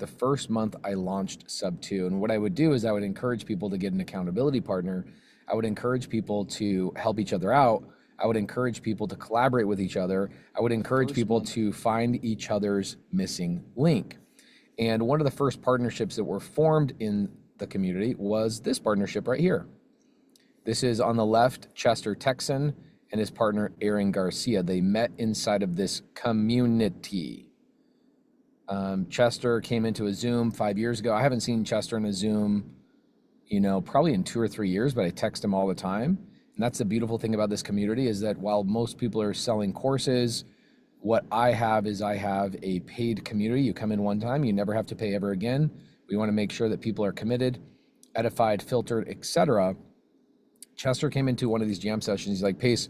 the first month I launched SubTo. And what I would do is I would encourage people to get an accountability partner. I would encourage people to help each other out. I would encourage people to collaborate with each other. I would encourage people to find each other's missing link. And one of the first partnerships that were formed in the community was this partnership right here. This is on the left, Chester Texan and his partner, Aaron Garcia. They met inside of this community. Chester came into a Zoom 5 years ago. I haven't seen Chester in a Zoom, probably in 2 or 3 years, but I text him all the time. And that's the beautiful thing about this community is that while most people are selling courses, what I have is I have a paid community. You come in one time, you never have to pay ever again. We want to make sure that people are committed, edified, filtered, etc. Chester came into one of these jam sessions. He's like, Pace,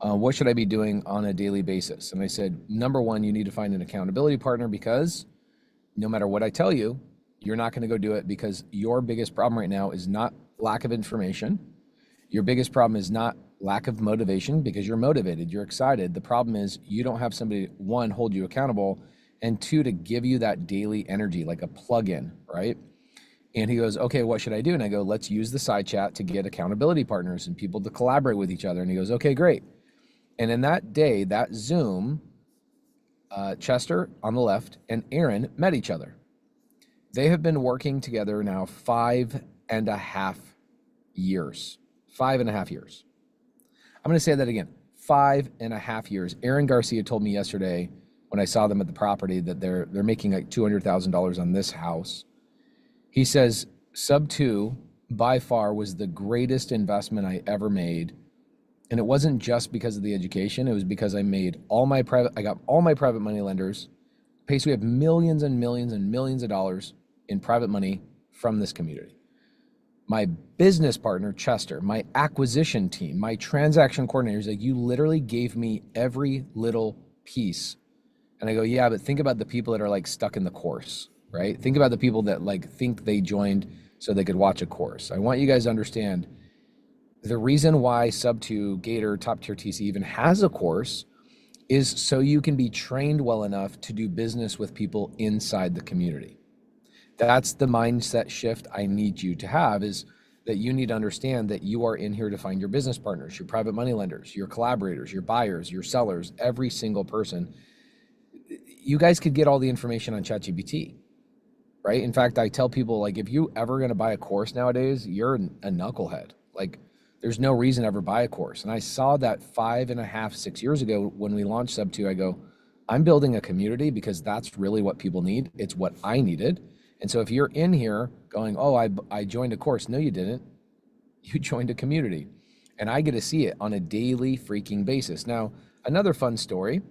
what should I be doing on a daily basis? And I said, number one, you need to find an accountability partner because no matter what I tell you, you're not going to go do it because your biggest problem right now is not lack of information. Your biggest problem is not lack of motivation because you're motivated, you're excited. The problem is you don't have somebody, one, hold you accountable, and two, to give you that daily energy, like a plug-in, right? And he goes, okay, what should I do? And I go, let's use the side chat to get accountability partners and people to collaborate with each other. And he goes, okay, great. And in that day, that Zoom, Chester on the left and Aaron met each other. They have been working together now 5.5 years. 5.5 years. I'm going to say that again, 5.5 years. Aaron Garcia told me yesterday when I saw them at the property that they're making like $200,000 on this house. He says, SubTo by far was the greatest investment I ever made. And it wasn't just because of the education. It was because I got all my private money lenders. Pace, we have millions and millions and millions of dollars in private money from this community. My business partner, Chester, my acquisition team, my transaction coordinators, like, you literally gave me every little piece. And I go, yeah, but think about the people that are like stuck in the course, right? Think about the people that like think they joined so they could watch a course. I want you guys to understand the reason why SubTo Gator Top Tier TC even has a course is so you can be trained well enough to do business with people inside the community. That's the mindset shift I need you to have, is that you need to understand that you are in here to find your business partners, your private money lenders, your collaborators, your buyers, your sellers, every single person. You guys could get all the information on ChatGPT, right? In fact, I tell people, like, if you ever going to buy a course nowadays, you're a knucklehead. Like, there's no reason to ever buy a course. And I saw that 5.5, 6 years ago when we launched SubTo. I go, I'm building a community because that's really what people need. It's what I needed. And so if you're in here going, oh, I joined a course. No, you didn't. You joined a community. And I get to see it on a daily freaking basis. Now, another fun story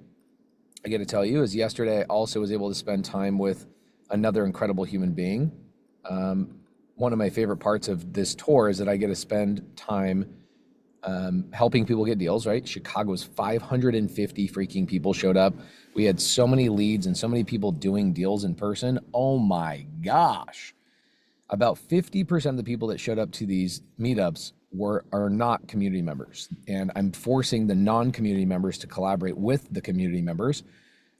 I get to tell you is yesterday I also was able to spend time with another incredible human being. One of my favorite parts of this tour is that I get to spend time helping people get deals, right? Chicago's 550 freaking people showed up. We had so many leads and so many people doing deals in person. Oh my gosh. About 50% of the people that showed up to these meetups are not community members. And I'm forcing the non-community members to collaborate with the community members,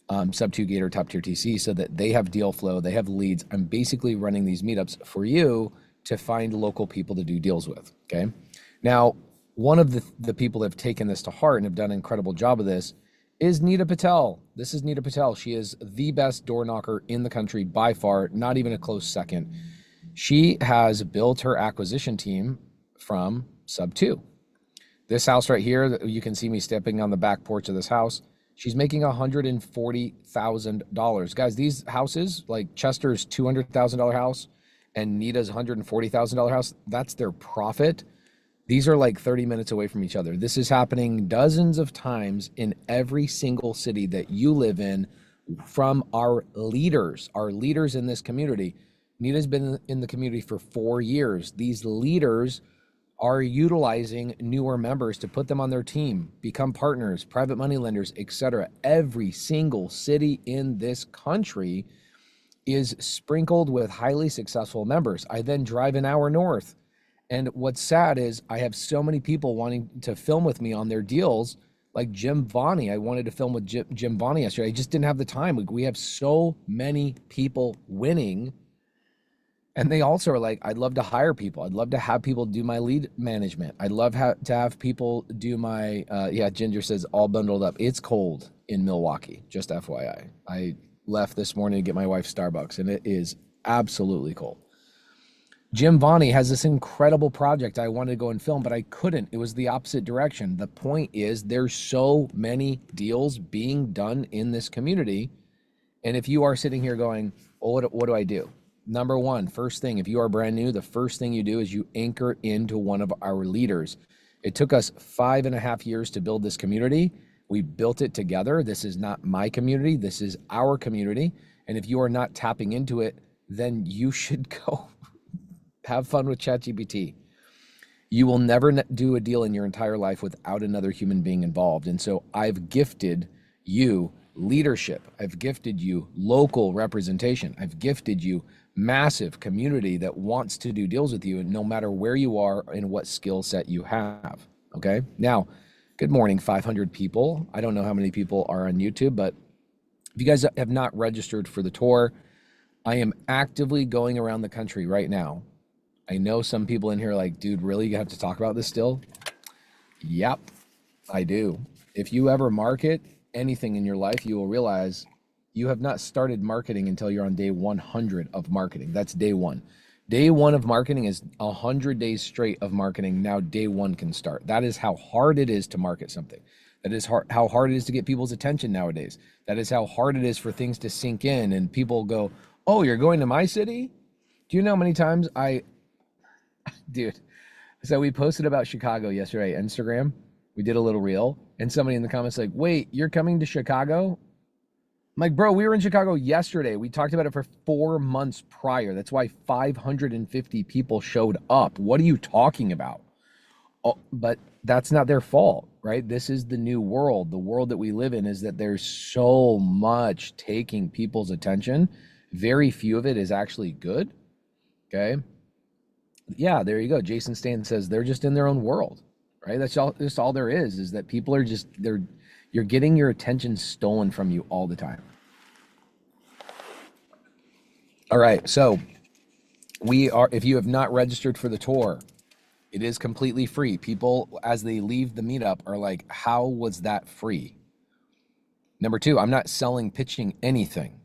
SubTo Gator Top Tier TC, so that they have deal flow, they have leads. I'm basically running these meetups for you to find local people to do deals with, okay? Now, one of the people that have taken this to heart and have done an incredible job of this is Nita Patel. This is Nita Patel. She is the best door knocker in the country by far, not even a close second. She has built her acquisition team from SubTo. This house right here, you can see me stepping on the back porch of this house. She's making $140,000. Guys, these houses, like Chester's $200,000 house and Nita's $140,000 house, that's their profit. These are like 30 minutes away from each other. This is happening dozens of times in every single city that you live in from our leaders in this community. Nita's been in the community for 4 years. These leaders are utilizing newer members to put them on their team, become partners, private money lenders, etc. Every single city in this country is sprinkled with highly successful members. I then drive an hour north. And what's sad is I have so many people wanting to film with me on their deals. Like Jim Vonnie, I wanted to film with Jim Vonnie yesterday. I just didn't have the time. We have so many people winning. And they also are like, I'd love to hire people. I'd love to have people do my lead management. I'd love to have people do my, yeah, Ginger says all bundled up. It's cold in Milwaukee, just FYI. I left this morning to get my wife Starbucks, and it is absolutely cold. Jim Vonnie has this incredible project I wanted to go and film, but I couldn't. It was the opposite direction. The point is there's so many deals being done in this community. And if you are sitting here going, oh, what do I do? Number one, first thing, if you are brand new, the first thing you do is you anchor into one of our leaders. It took us 5.5 years to build this community. We built it together. This is not my community. This is our community. And if you are not tapping into it, then you should go have fun with ChatGPT. You will never do a deal in your entire life without another human being involved. And so I've gifted you leadership. I've gifted you local representation. I've gifted you massive community that wants to do deals with you, no matter where you are and what skill set you have. Okay. Now, good morning, 500 people. I don't know how many people are on YouTube, but if you guys have not registered for the tour, I am actively going around the country right now. I know some people in here are like, dude, really? You have to talk about this still? Yep, I do. If you ever market anything in your life, you will realize you have not started marketing until you're on day 100 of marketing. That's day one. Day one of marketing is 100 days straight of marketing. Now day one can start. That is how hard it is to market something. That is how hard it is to get people's attention nowadays. That is how hard it is for things to sink in and people go, oh, you're going to my city? Do you know how many times dude, so we posted about Chicago yesterday, Instagram. We did a little reel and somebody in the comments like, wait, you're coming to Chicago? I'm like, bro, we were in Chicago yesterday. We talked about it for 4 months prior. That's why 550 people showed up. What are you talking about? Oh, but that's not their fault, right? This is the new world. The world that we live in is that there's so much taking people's attention. Very few of it is actually good. Okay. Yeah, there you go. Jason Stan says they're just in their own world, right? That's all there is that people are just, you're getting your attention stolen from you all the time. All right, so if you have not registered for the tour, it is completely free. People, as they leave the meetup, are like, how was that free? Number two, I'm not pitching anything.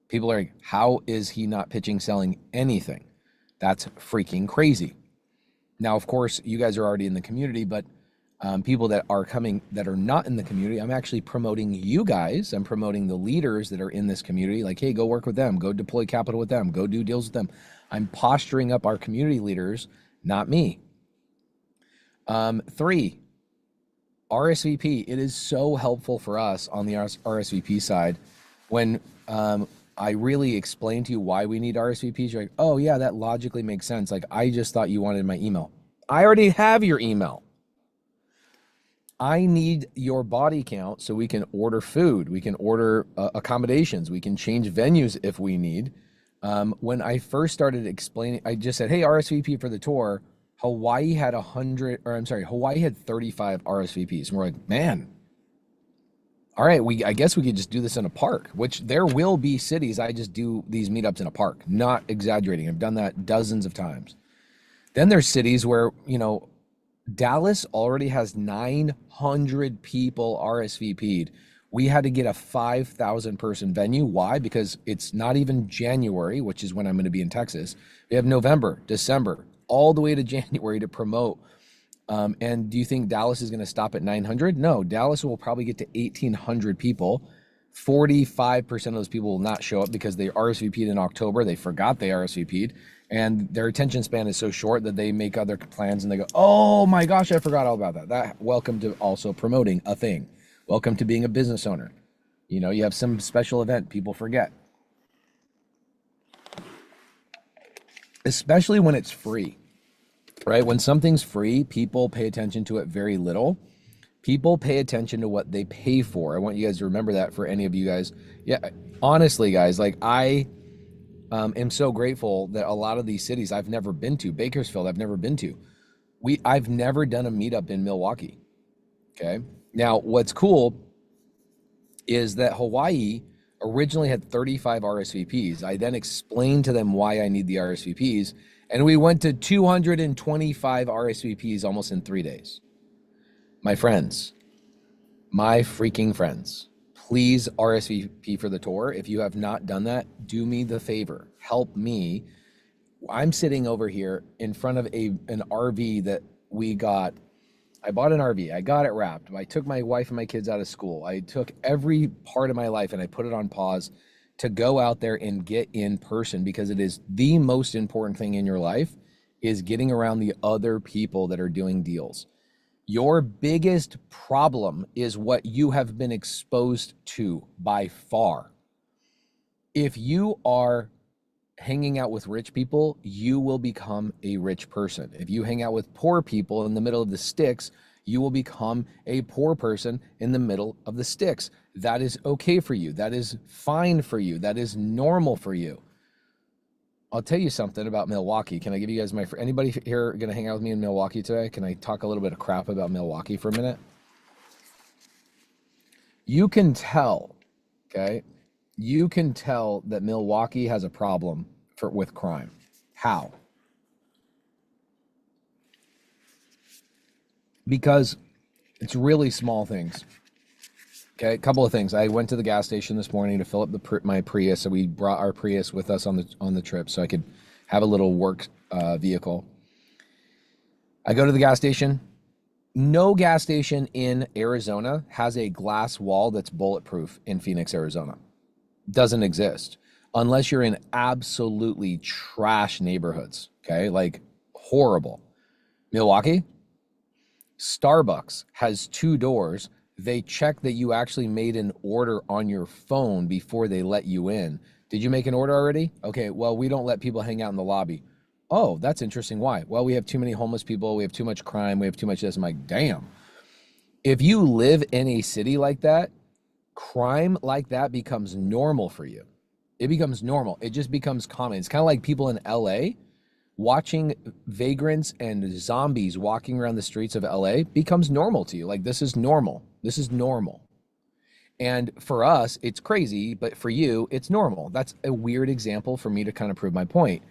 People are like, how is he not selling anything? That's freaking crazy. Now, of course, you guys are already in the community, but people that are coming that are not in the community, I'm actually promoting you guys. I'm promoting the leaders that are in this community. Like, hey, go work with them, go deploy capital with them, go do deals with them. I'm posturing up our community leaders, not me. 3, RSVP. It is so helpful for us on the RSVP side when I really explain to you why we need RSVPs. You're like, oh yeah, that logically makes sense. Like, I just thought you wanted my email. I already have your email. I need your body count so we can order food. We can order accommodations. We can change venues if we need. When I first started explaining, I just said, hey, RSVP for the tour. Hawaii had 35 RSVPs. And we're like, man, all right, I guess we could just do this in a park, which there will be cities. I just do these meetups in a park, not exaggerating. I've done that dozens of times. Then there's cities where, Dallas already has 900 people RSVP'd. We had to get a 5,000 person venue. Why? Because it's not even January, which is when I'm going to be in Texas. We have November, December, all the way to January to promote. And do you think Dallas is going to stop at 900? No, Dallas will probably get to 1,800 people. 45% of those people will not show up because they RSVP'd in October. They forgot they RSVP'd, and their attention span is so short that they make other plans and they go, oh my gosh, I forgot all about that. Welcome to also promoting a thing. Welcome to being a business owner. You have some special event, people forget. Especially when it's free, right? When something's free, people pay attention to it very little. People pay attention to what they pay for. I want you guys to remember that for any of you guys. Yeah, honestly, guys, like I am so grateful that a lot of these cities I've never been to. Bakersfield, I've never been to. I've never done a meetup in Milwaukee, okay? Now, what's cool is that Hawaii originally had 35 RSVPs. I then explained to them why I need the RSVPs, and we went to 225 RSVPs almost in 3 days. My friends, my freaking friends, please RSVP for the tour. If you have not done that, do me the favor. Help me. I'm sitting over here in front of an RV that we got. I bought an RV. I got it wrapped. I took my wife and my kids out of school. I took every part of my life and I put it on pause to go out there and get in person, because it is the most important thing in your life, is getting around the other people that are doing deals. Your biggest problem is what you have been exposed to by far. If you are hanging out with rich people, you will become a rich person. If you hang out with poor people in the middle of the sticks, you will become a poor person in the middle of the sticks. That is okay for you. That is fine for you. That is normal for you. I'll tell you something about Milwaukee. Can I give you guys anybody here going to hang out with me in Milwaukee today? Can I talk a little bit of crap about Milwaukee for a minute? You can tell, okay? You can tell that Milwaukee has a problem with crime. How? Because it's really small things. Okay, a couple of things. I went to the gas station this morning to fill up my Prius, so we brought our Prius with us on the trip so I could have a little work vehicle. I go to the gas station. No gas station in Arizona has a glass wall that's bulletproof in Phoenix, Arizona. Doesn't exist unless you're in absolutely trash neighborhoods, okay? Like horrible. Milwaukee, Starbucks has 2 doors. They check that you actually made an order on your phone before they let you in. Did you make an order already? Okay, well, we don't let people hang out in the lobby. Oh, that's interesting. Why? Well, we have too many homeless people. We have too much crime. We have too much this. I'm like, damn. If you live in a city like that, crime like that becomes normal for you. It becomes normal. It just becomes common. It's kind of like people in LA watching vagrants and zombies walking around the streets of LA becomes normal to you. Like, this is normal. This is normal. And for us, it's crazy, but for you, it's normal. That's a weird example for me to kind of prove my point.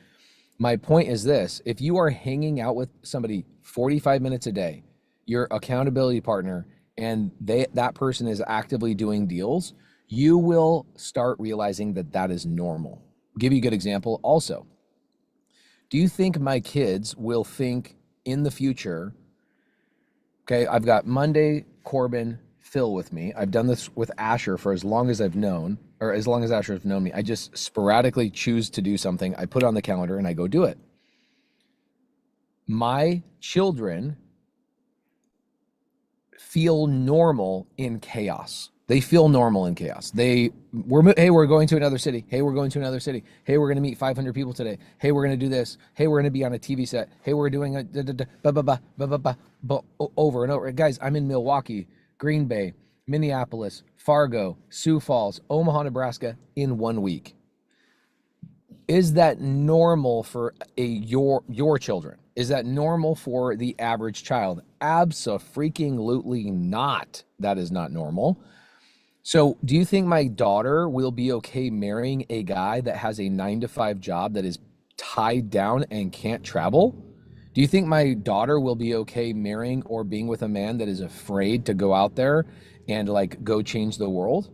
My point is this: if you are hanging out with somebody 45 minutes a day, your accountability partner, and that person is actively doing deals, you will start realizing that that is normal. I'll give you a good example also. Do you think my kids will think in the future, okay, I've got Monday, Corbin, Phil with me. I've done this with Asher for as long as I've known, or as long as Asher has known me. I just sporadically choose to do something. I put it on the calendar and I go do it. My children feel normal in chaos. They feel normal in chaos. Hey, we're going to another city. Hey, we're going to another city. Hey, we're going to meet 500 people today. Hey, we're going to do this. Hey, we're going to be on a TV set. Hey, we're doing over and over. Guys, I'm in Milwaukee, Green Bay, Minneapolis, Fargo, Sioux Falls, Omaha, Nebraska in 1 week. Is that normal for your children? Is that normal for the average child? Abso-freaking-lutely not. That is not normal. So do you think my daughter will be okay marrying a guy that has a 9-to-5 job that is tied down and can't travel? Do you think my daughter will be okay marrying or being with a man that is afraid to go out there and like go change the world?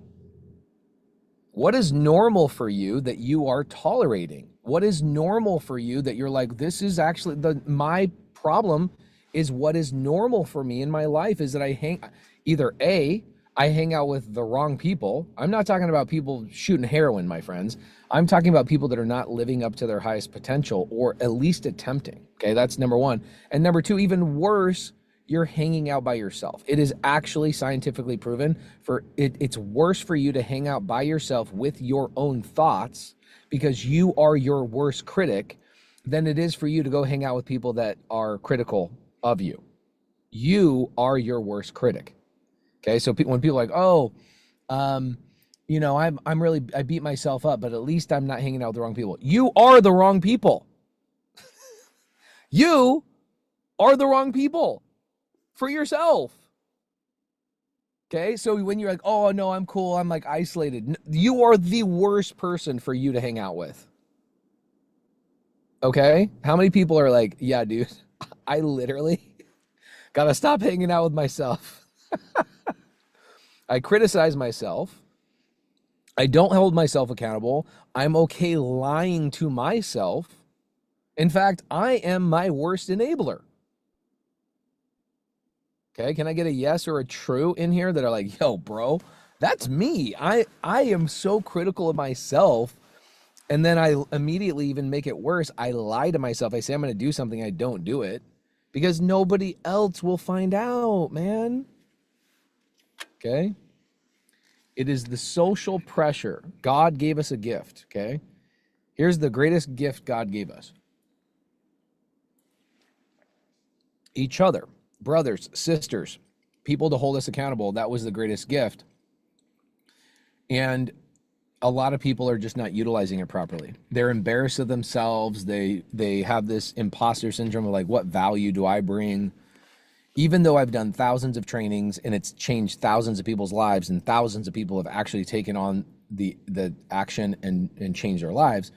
What is normal for you that you are tolerating? What is normal for you that you're like, this is actually my problem is what is normal for me in my life is that I hang out with the wrong people. I'm not talking about people shooting heroin, my friends. I'm talking about people that are not living up to their highest potential or at least attempting. Okay, that's number one. And number two, even worse, you're hanging out by yourself. It is actually scientifically proven it's worse for you to hang out by yourself with your own thoughts because you are your worst critic than it is for you to go hang out with people that are critical of you. You are your worst critic. Okay, so when people are like, oh, I beat myself up, but at least I'm not hanging out with the wrong people. You are the wrong people. You are the wrong people for yourself. Okay, so when you're like, oh no, I'm cool, I'm like isolated, you are the worst person for you to hang out with. Okay, how many people are like, yeah, dude, I literally gotta stop hanging out with myself. I criticize myself. I don't hold myself accountable. I'm okay lying to myself. In fact, I am my worst enabler. Okay, can I get a yes or a true in here that are like, yo, bro, that's me. I am so critical of myself. And then I immediately even make it worse. I lie to myself. I say I'm going to do something. I don't do it because nobody else will find out, man. Okay. It is the social pressure. God gave us a gift. Okay. Here's the greatest gift God gave us: each other, brothers, sisters, people to hold us accountable. That was the greatest gift. And a lot of people are just not utilizing it properly. They're embarrassed of themselves. They have this imposter syndrome of like, what value do I bring? Even though I've done thousands of trainings and it's changed thousands of people's lives and thousands of people have actually taken on the action and changed their lives,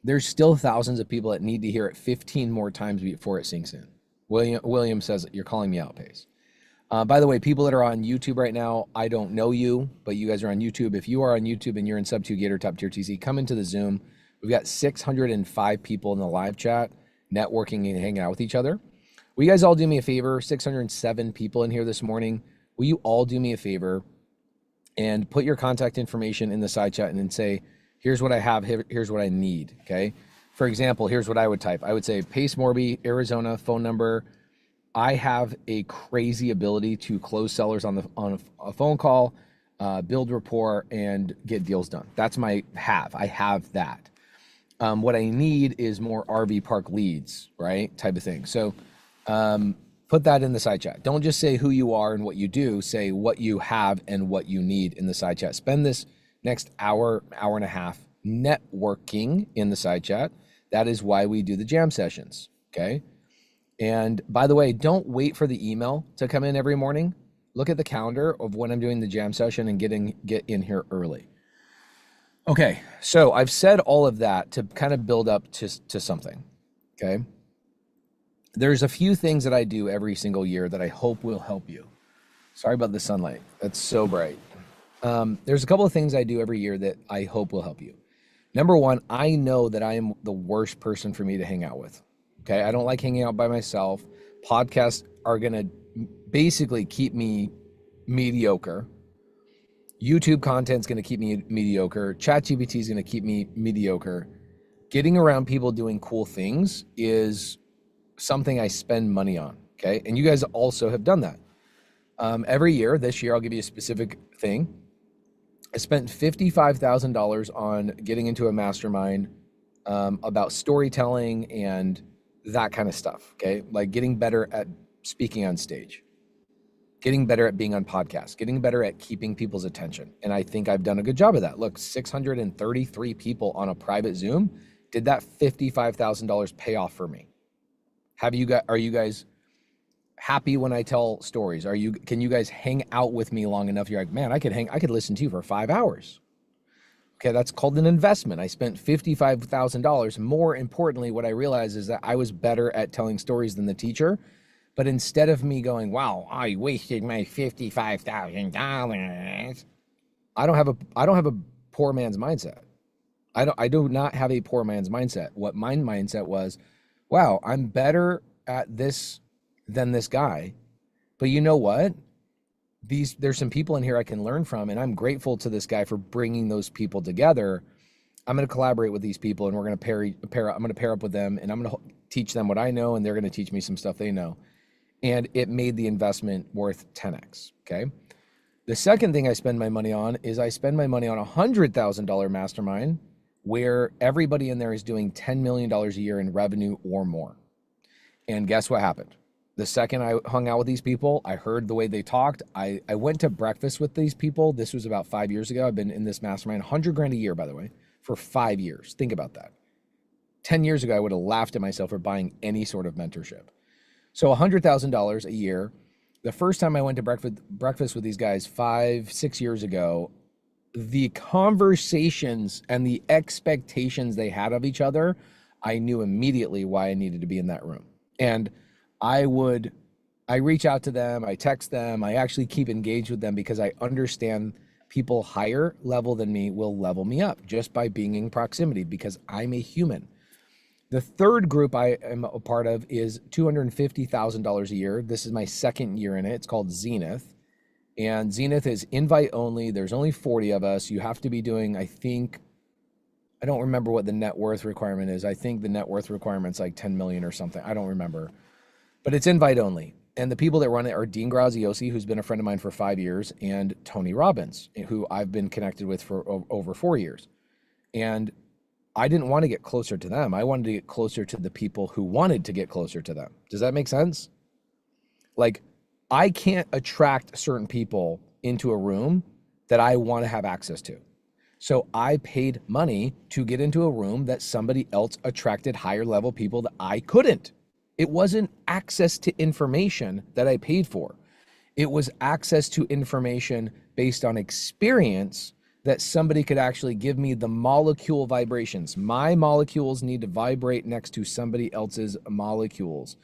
there's still thousands of people that need to hear it 15 more times before it sinks in. William says, you're calling me out, Pace. By the way, people that are on YouTube right now, I don't know you, but you guys are on YouTube. If you are on YouTube and you're in SubTo Gator Top Tier TC, come into the Zoom. We've got 605 people in the live chat, networking and hanging out with each other. Will you guys all do me a favor? 607 people in here this morning. Will you all do me a favor and put your contact information in the side chat and then say, here's what I have, here's what I need, okay? For example, here's what I would type. I would say, Pace Morby, Arizona, phone number. I have a crazy ability to close sellers on a phone call, build rapport, and get deals done. That's my have. I have that. What I need is more RV park leads, right? Type of thing. So put that in the side chat. Don't just say who you are and what you do. Say what you have and what you need in the side chat. Spend this next hour, hour and a half networking in the side chat. That is why we do the jam sessions, okay? And by the way, don't wait for the email to come in every morning. Look at the calendar of when I'm doing the jam session and get in here early. Okay, so I've said all of that to kind of build up to something, okay? There's a few things that I do every single year that I hope will help you. Sorry about the sunlight. That's so bright. There's a couple of things I do every year that I hope will help you. Number one, I know that I am the worst person for me to hang out with. Okay, I don't like hanging out by myself. Podcasts are gonna basically keep me mediocre. YouTube content's gonna keep me mediocre. ChatGPT is gonna keep me mediocre. Getting around people doing cool things is something I spend money on, okay? And you guys also have done that. Every year, this year, I'll give you a specific thing. I spent $55,000 on getting into a mastermind about storytelling and that kind of stuff, okay? Like getting better at speaking on stage, getting better at being on podcasts, getting better at keeping people's attention. And I think I've done a good job of that. Look, 633 people on a private Zoom. Did that $55,000 pay off for me? Are you guys happy when I tell stories? Can you guys hang out with me long enough? You're like, man, I could listen to you for 5 hours. Okay, that's called an investment. I spent $55,000. More importantly, what I realized is that I was better at telling stories than the teacher. But instead of me going, wow, I wasted my $55,000, I don't have a poor man's mindset. I do not have a poor man's mindset. What my mindset was, wow, I'm better at this than this guy. But you know what? There's some people in here I can learn from, and I'm grateful to this guy for bringing those people together. I'm going to collaborate with these people, and we're going to I'm going to pair up with them, and I'm going to teach them what I know, and they're going to teach me some stuff they know. And it made the investment worth 10x, okay? The second thing I spend my money on is I spend my money on a $100,000 mastermind where everybody in there is doing $10 million a year in revenue or more. And guess what happened? The second I hung out with these people, I heard the way they talked. I went to breakfast with these people. This was about 5 years ago. I've been in this mastermind, 100 grand a year, by the way, for 5 years. Think about that. 10 years ago, I would have laughed at myself for buying any sort of mentorship. So $100,000 a year. The first time I went to breakfast with these guys 5, 6 years ago, the conversations and the expectations they had of each other, I knew immediately why I needed to be in that room. And I reach out to them, I text them, I actually keep engaged with them because I understand people higher level than me will level me up just by being in proximity because I'm a human. The third group I am a part of is $250,000 a year. This is my second year in it. It's called Zenith. And Zenith is invite only. There's only 40 of us. You have to be doing, I don't remember what the net worth requirement is. I think the net worth requirement's like 10 million or something. I don't remember. But it's invite only. And the people that run it are Dean Graziosi, who's been a friend of mine for 5 years, and Tony Robbins, who I've been connected with for over 4 years. And I didn't want to get closer to them. I wanted to get closer to the people who wanted to get closer to them. Does that make sense? Like, I can't attract certain people into a room that I want to have access to. So I paid money to get into a room that somebody else attracted higher level people that I couldn't. It wasn't access to information that I paid for. It was access to information based on experience that somebody could actually give me the molecule vibrations. My molecules need to vibrate next to somebody else's molecules.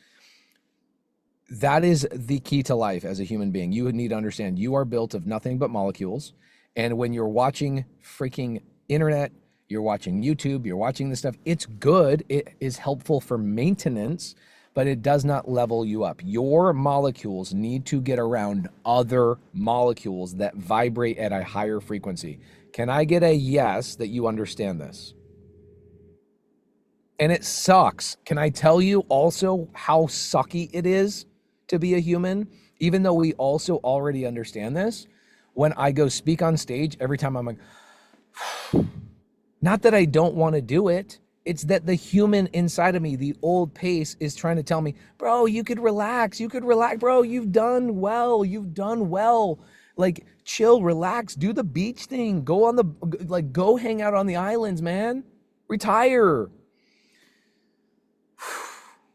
That is the key to life as a human being. You would need to understand you are built of nothing but molecules. And when you're watching freaking internet, you're watching YouTube, you're watching this stuff, it's good. It is helpful for maintenance, but it does not level you up. Your molecules need to get around other molecules that vibrate at a higher frequency. Can I get a yes that you understand this? And it sucks. Can I tell you also how sucky it is to be a human? Even though we also already understand this, when I go speak on stage, every time I'm like, not that I don't want to do it. It's that the human inside of me, the old Pace, is trying to tell me, bro, you could relax, bro, you've done well. Like, chill, relax, do the beach thing, go hang out on the islands, man, retire.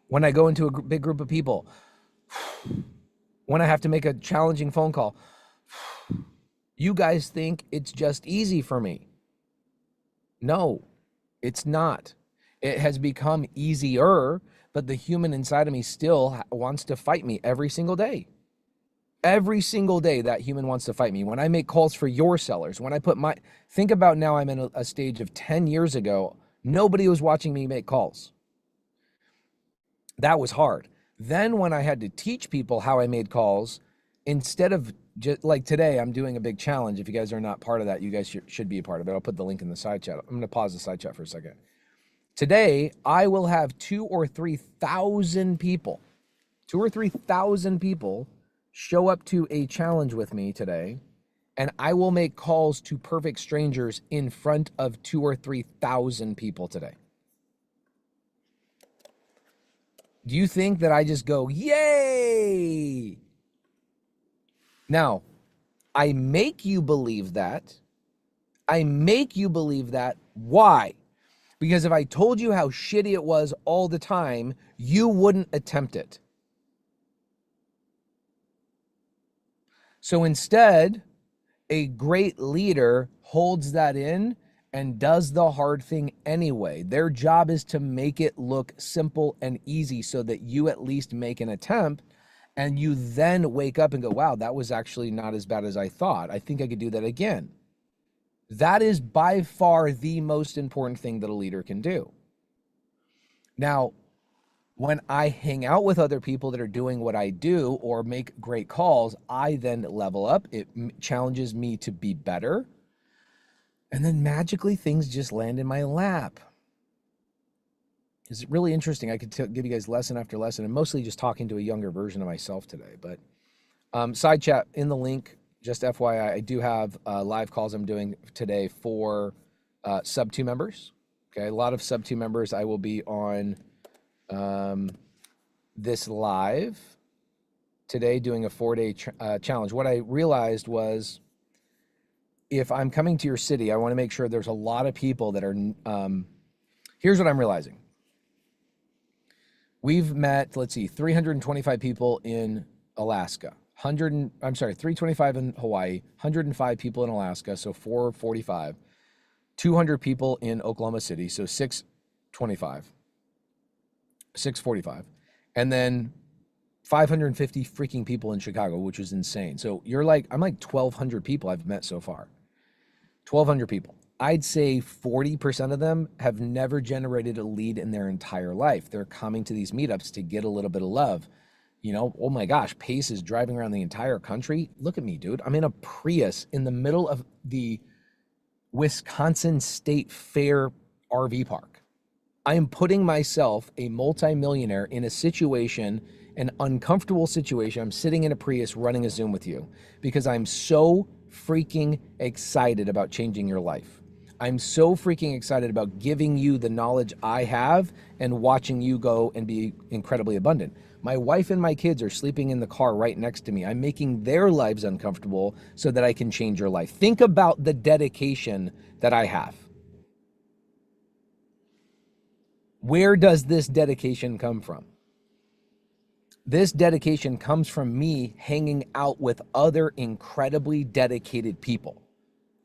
When I go into a big group of people, when I have to make a challenging phone call, you guys think it's just easy for me. No, it's not. It has become easier, but the human inside of me still wants to fight me every single day. Every single day that human wants to fight me. When I make calls for your sellers, when I put think about now I'm in a stage of 10 years ago, nobody was watching me make calls. That was hard. Then when I had to teach people how I made calls, instead of just like today, I'm doing a big challenge. If you guys are not part of that, you guys should be a part of it. I'll put the link in the side chat. I'm going to pause the side chat for a second. Today, I will have 2,000 or 3,000 people, 2,000 or 3,000 people show up to a challenge with me today, and I will make calls to perfect strangers in front of 2,000 or 3,000 people today. Do you think that I just go, yay? Now, I make you believe that. Why? Because if I told you how shitty it was all the time, you wouldn't attempt it. So instead, a great leader holds that in and does the hard thing anyway. Their job is to make it look simple and easy so that you at least make an attempt, and you then wake up and go, wow, that was actually not as bad as I thought. I think I could do that again. That is by far the most important thing that a leader can do. Now, when I hang out with other people that are doing what I do or make great calls, I then level up. It challenges me to be better. And then magically things just land in my lap. It's really interesting. I could give you guys lesson after lesson. I'm mostly just talking to a younger version of myself today. But side chat in the link, just FYI, I do have live calls I'm doing today for SubTo members. Okay, a lot of SubTo members. I will be on this live today doing a 4-day challenge. What I realized was, if I'm coming to your city, I want to make sure there's a lot of people that are, here's what I'm realizing. We've met, let's see, 325 people in Alaska. 325 in Hawaii, 105 people in Alaska, so 445, 200 people in Oklahoma City, so 625, 645, and then 550 freaking people in Chicago, which was insane. So I'm like 1,200 people I've met so far. 1,200 people. I'd say 40% of them have never generated a lead in their entire life. They're coming to these meetups to get a little bit of love. You know, oh my gosh, Pace is driving around the entire country. Look at me, dude. I'm in a Prius in the middle of the Wisconsin State Fair RV park. I am putting myself, a multimillionaire, in a situation, an uncomfortable situation. I'm sitting in a Prius running a Zoom with you because I'm so freaking excited about changing your life. I'm so freaking excited about giving you the knowledge I have and watching you go and be incredibly abundant. My wife and my kids are sleeping in the car right next to me. I'm making their lives uncomfortable so that I can change your life. Think about the dedication that I have. Where does this dedication come from? This dedication comes from me hanging out with other incredibly dedicated people.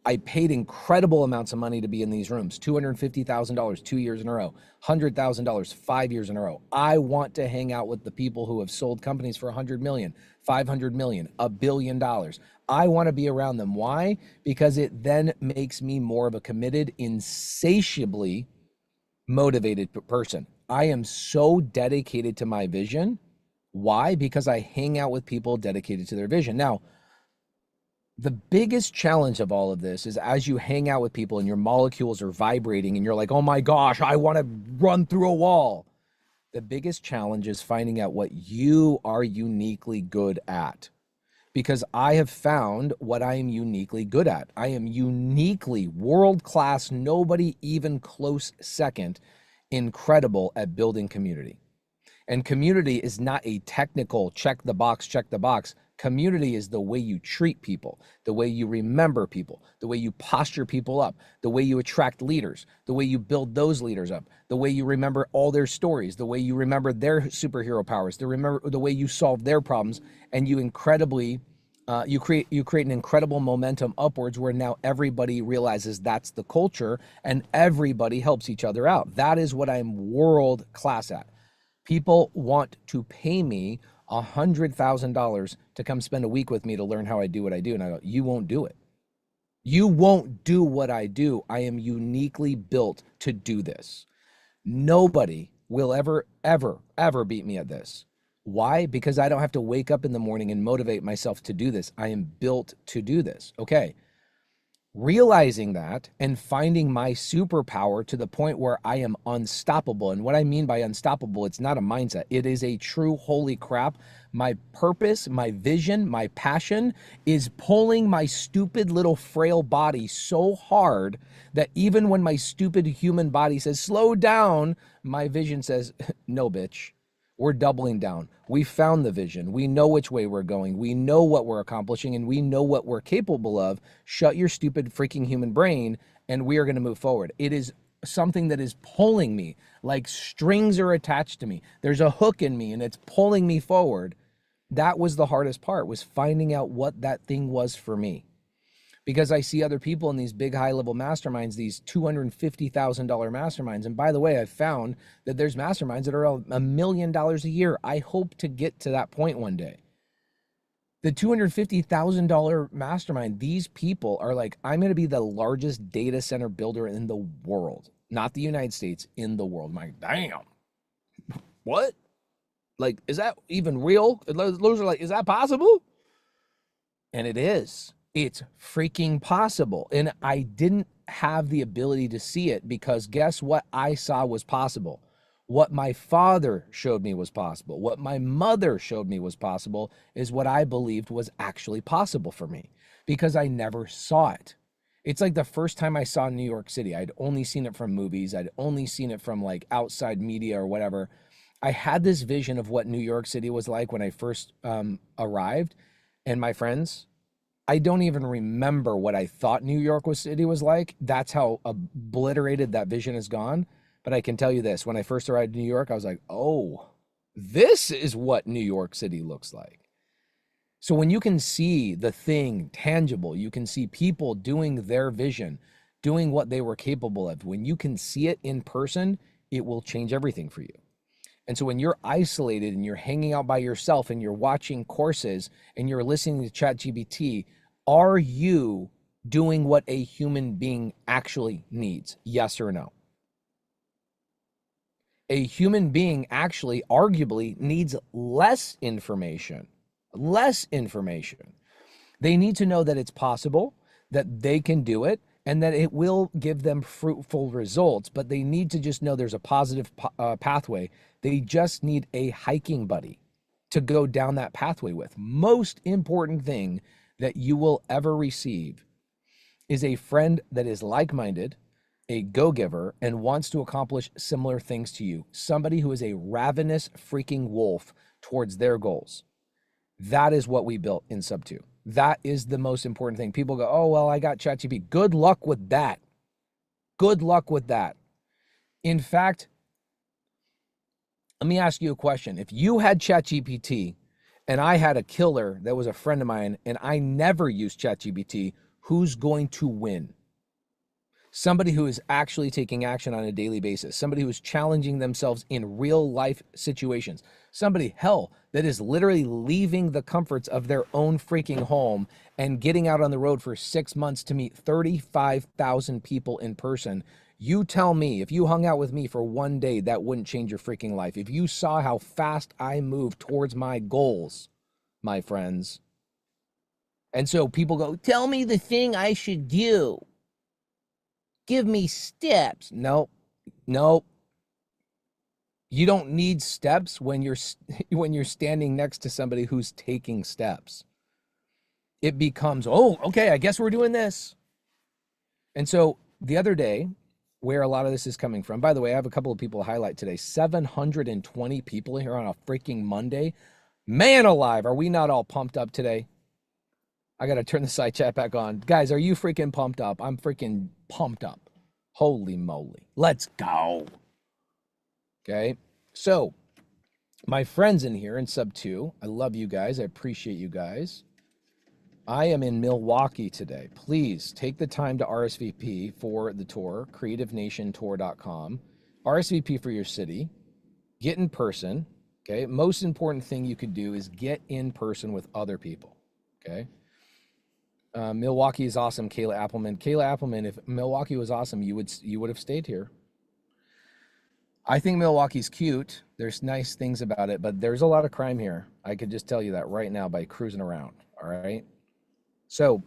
I paid incredible amounts of money to be in these rooms, $250,000 2 years in a row, $100,000 5 years in a row. I want to hang out with the people who have sold companies for 100 million, 500 million, $1 billion. I want to be around them. Why? Because it then makes me more of a committed, insatiably motivated person. I am so dedicated to my vision. Why? Because I hang out with people dedicated to their vision. Now, the biggest challenge of all of this is as you hang out with people and your molecules are vibrating and you're like, oh my gosh, I want to run through a wall. The biggest challenge is finding out what you are uniquely good at. Because I have found what I am uniquely good at. I am uniquely world-class, nobody even close second, incredible at building community. And community is not a technical check the box. Community is the way you treat people, the way you remember people, the way you posture people up, the way you attract leaders, the way you build those leaders up, the way you remember all their stories, the way you remember their superhero powers, the way you solve their problems, and you create an incredible momentum upwards where now everybody realizes that's the culture and everybody helps each other out. That is what I'm world class at. People want to pay me $100,000 to come spend a week with me to learn how I do what I do. And I go, you won't do it. You won't do what I do. I am uniquely built to do this. Nobody will ever beat me at this. Why? Because I don't have to wake up in the morning and motivate myself to do this. I am built to do this. Okay. Realizing that and finding my superpower to the point where I am unstoppable. And what I mean by unstoppable, it's not a mindset. It is a true holy crap. My purpose, my vision, my passion is pulling my stupid little frail body so hard that even when my stupid human body says, slow down, my vision says, no, bitch. We're doubling down. We found the vision. We know which way we're going. We know what we're accomplishing and we know what we're capable of. Shut your stupid freaking human brain and we are going to move forward. It is something that is pulling me, like strings are attached to me. There's a hook in me and it's pulling me forward. That was the hardest part, was finding out what that thing was for me. Because I see other people in these big high-level masterminds, these $250,000 masterminds. And by the way, I've found that there's masterminds that are $1 million a year. I hope to get to that point one day. The $250,000 mastermind, these people are like, I'm going to be the largest data center builder in the world. Not the United States, in the world. I'm like, damn. What? Like, is that even real? Those are like, is that possible? And it is. It's freaking possible. And I didn't have the ability to see it because guess what I saw was possible? What my father showed me was possible. What my mother showed me was possible is what I believed was actually possible for me because I never saw it. It's like the first time I saw New York City. I'd only seen it from movies. I'd only seen it from like outside media or whatever. I had this vision of what New York City was like when I first arrived. And my friends, I don't even remember what I thought New York City was like. That's how obliterated that vision has gone. But I can tell you this, when I first arrived in New York, I was like, oh, this is what New York City looks like. So when you can see the thing tangible, you can see people doing their vision, doing what they were capable of. When you can see it in person, it will change everything for you. And so when you're isolated and you're hanging out by yourself and you're watching courses and you're listening to ChatGPT, are you doing what a human being actually needs? Yes or no? A human being actually arguably needs less information. Less information. They need to know that it's possible, that they can do it, and that it will give them fruitful results, but they need to just know there's a positive pathway. They just need a hiking buddy to go down that pathway with. Most important thing that you will ever receive is a friend that is like-minded, a go-giver, and wants to accomplish similar things to you. Somebody who is a ravenous freaking wolf towards their goals. That is what we built in SubTo. That is the most important thing. People go, oh, well, I got ChatGPT. Good luck with that. Good luck with that. In fact, let me ask you a question. If you had ChatGPT and I had a killer that was a friend of mine and I never used ChatGPT, who's going to win? Somebody who is actually taking action on a daily basis, somebody who is challenging themselves in real life situations, somebody, hell, that is literally leaving the comforts of their own freaking home and getting out on the road for 6 months to meet 35,000 people in person. You tell me, if you hung out with me for one day, that wouldn't change your freaking life. If you saw how fast I move towards my goals, my friends. And so people go, tell me the thing I should do. Give me steps. Nope. You don't need steps when you're standing next to somebody who's taking steps. It becomes, oh, okay, I guess we're doing this. And so the other day, where a lot of this is coming from, by the way, I have a couple of people to highlight today. 720 people here on a freaking Monday. Man alive, are we not all pumped up today? I got to turn the side chat back on. Guys, are you freaking pumped up? I'm freaking pumped up. Holy moly. Let's go. Okay. So my friends in here in SubTo, I love you guys. I appreciate you guys. I am in Milwaukee today. Please take the time to RSVP for the tour, creativenationtour.com. RSVP for your city. Get in person. Okay. Most important thing you could do is get in person with other people. Okay. Milwaukee is awesome. Kayla Appleman, if Milwaukee was awesome, you would have stayed here. I think Milwaukee's cute. There's nice things about it, but there's a lot of crime here. I could just tell you that right now by cruising around. All right. So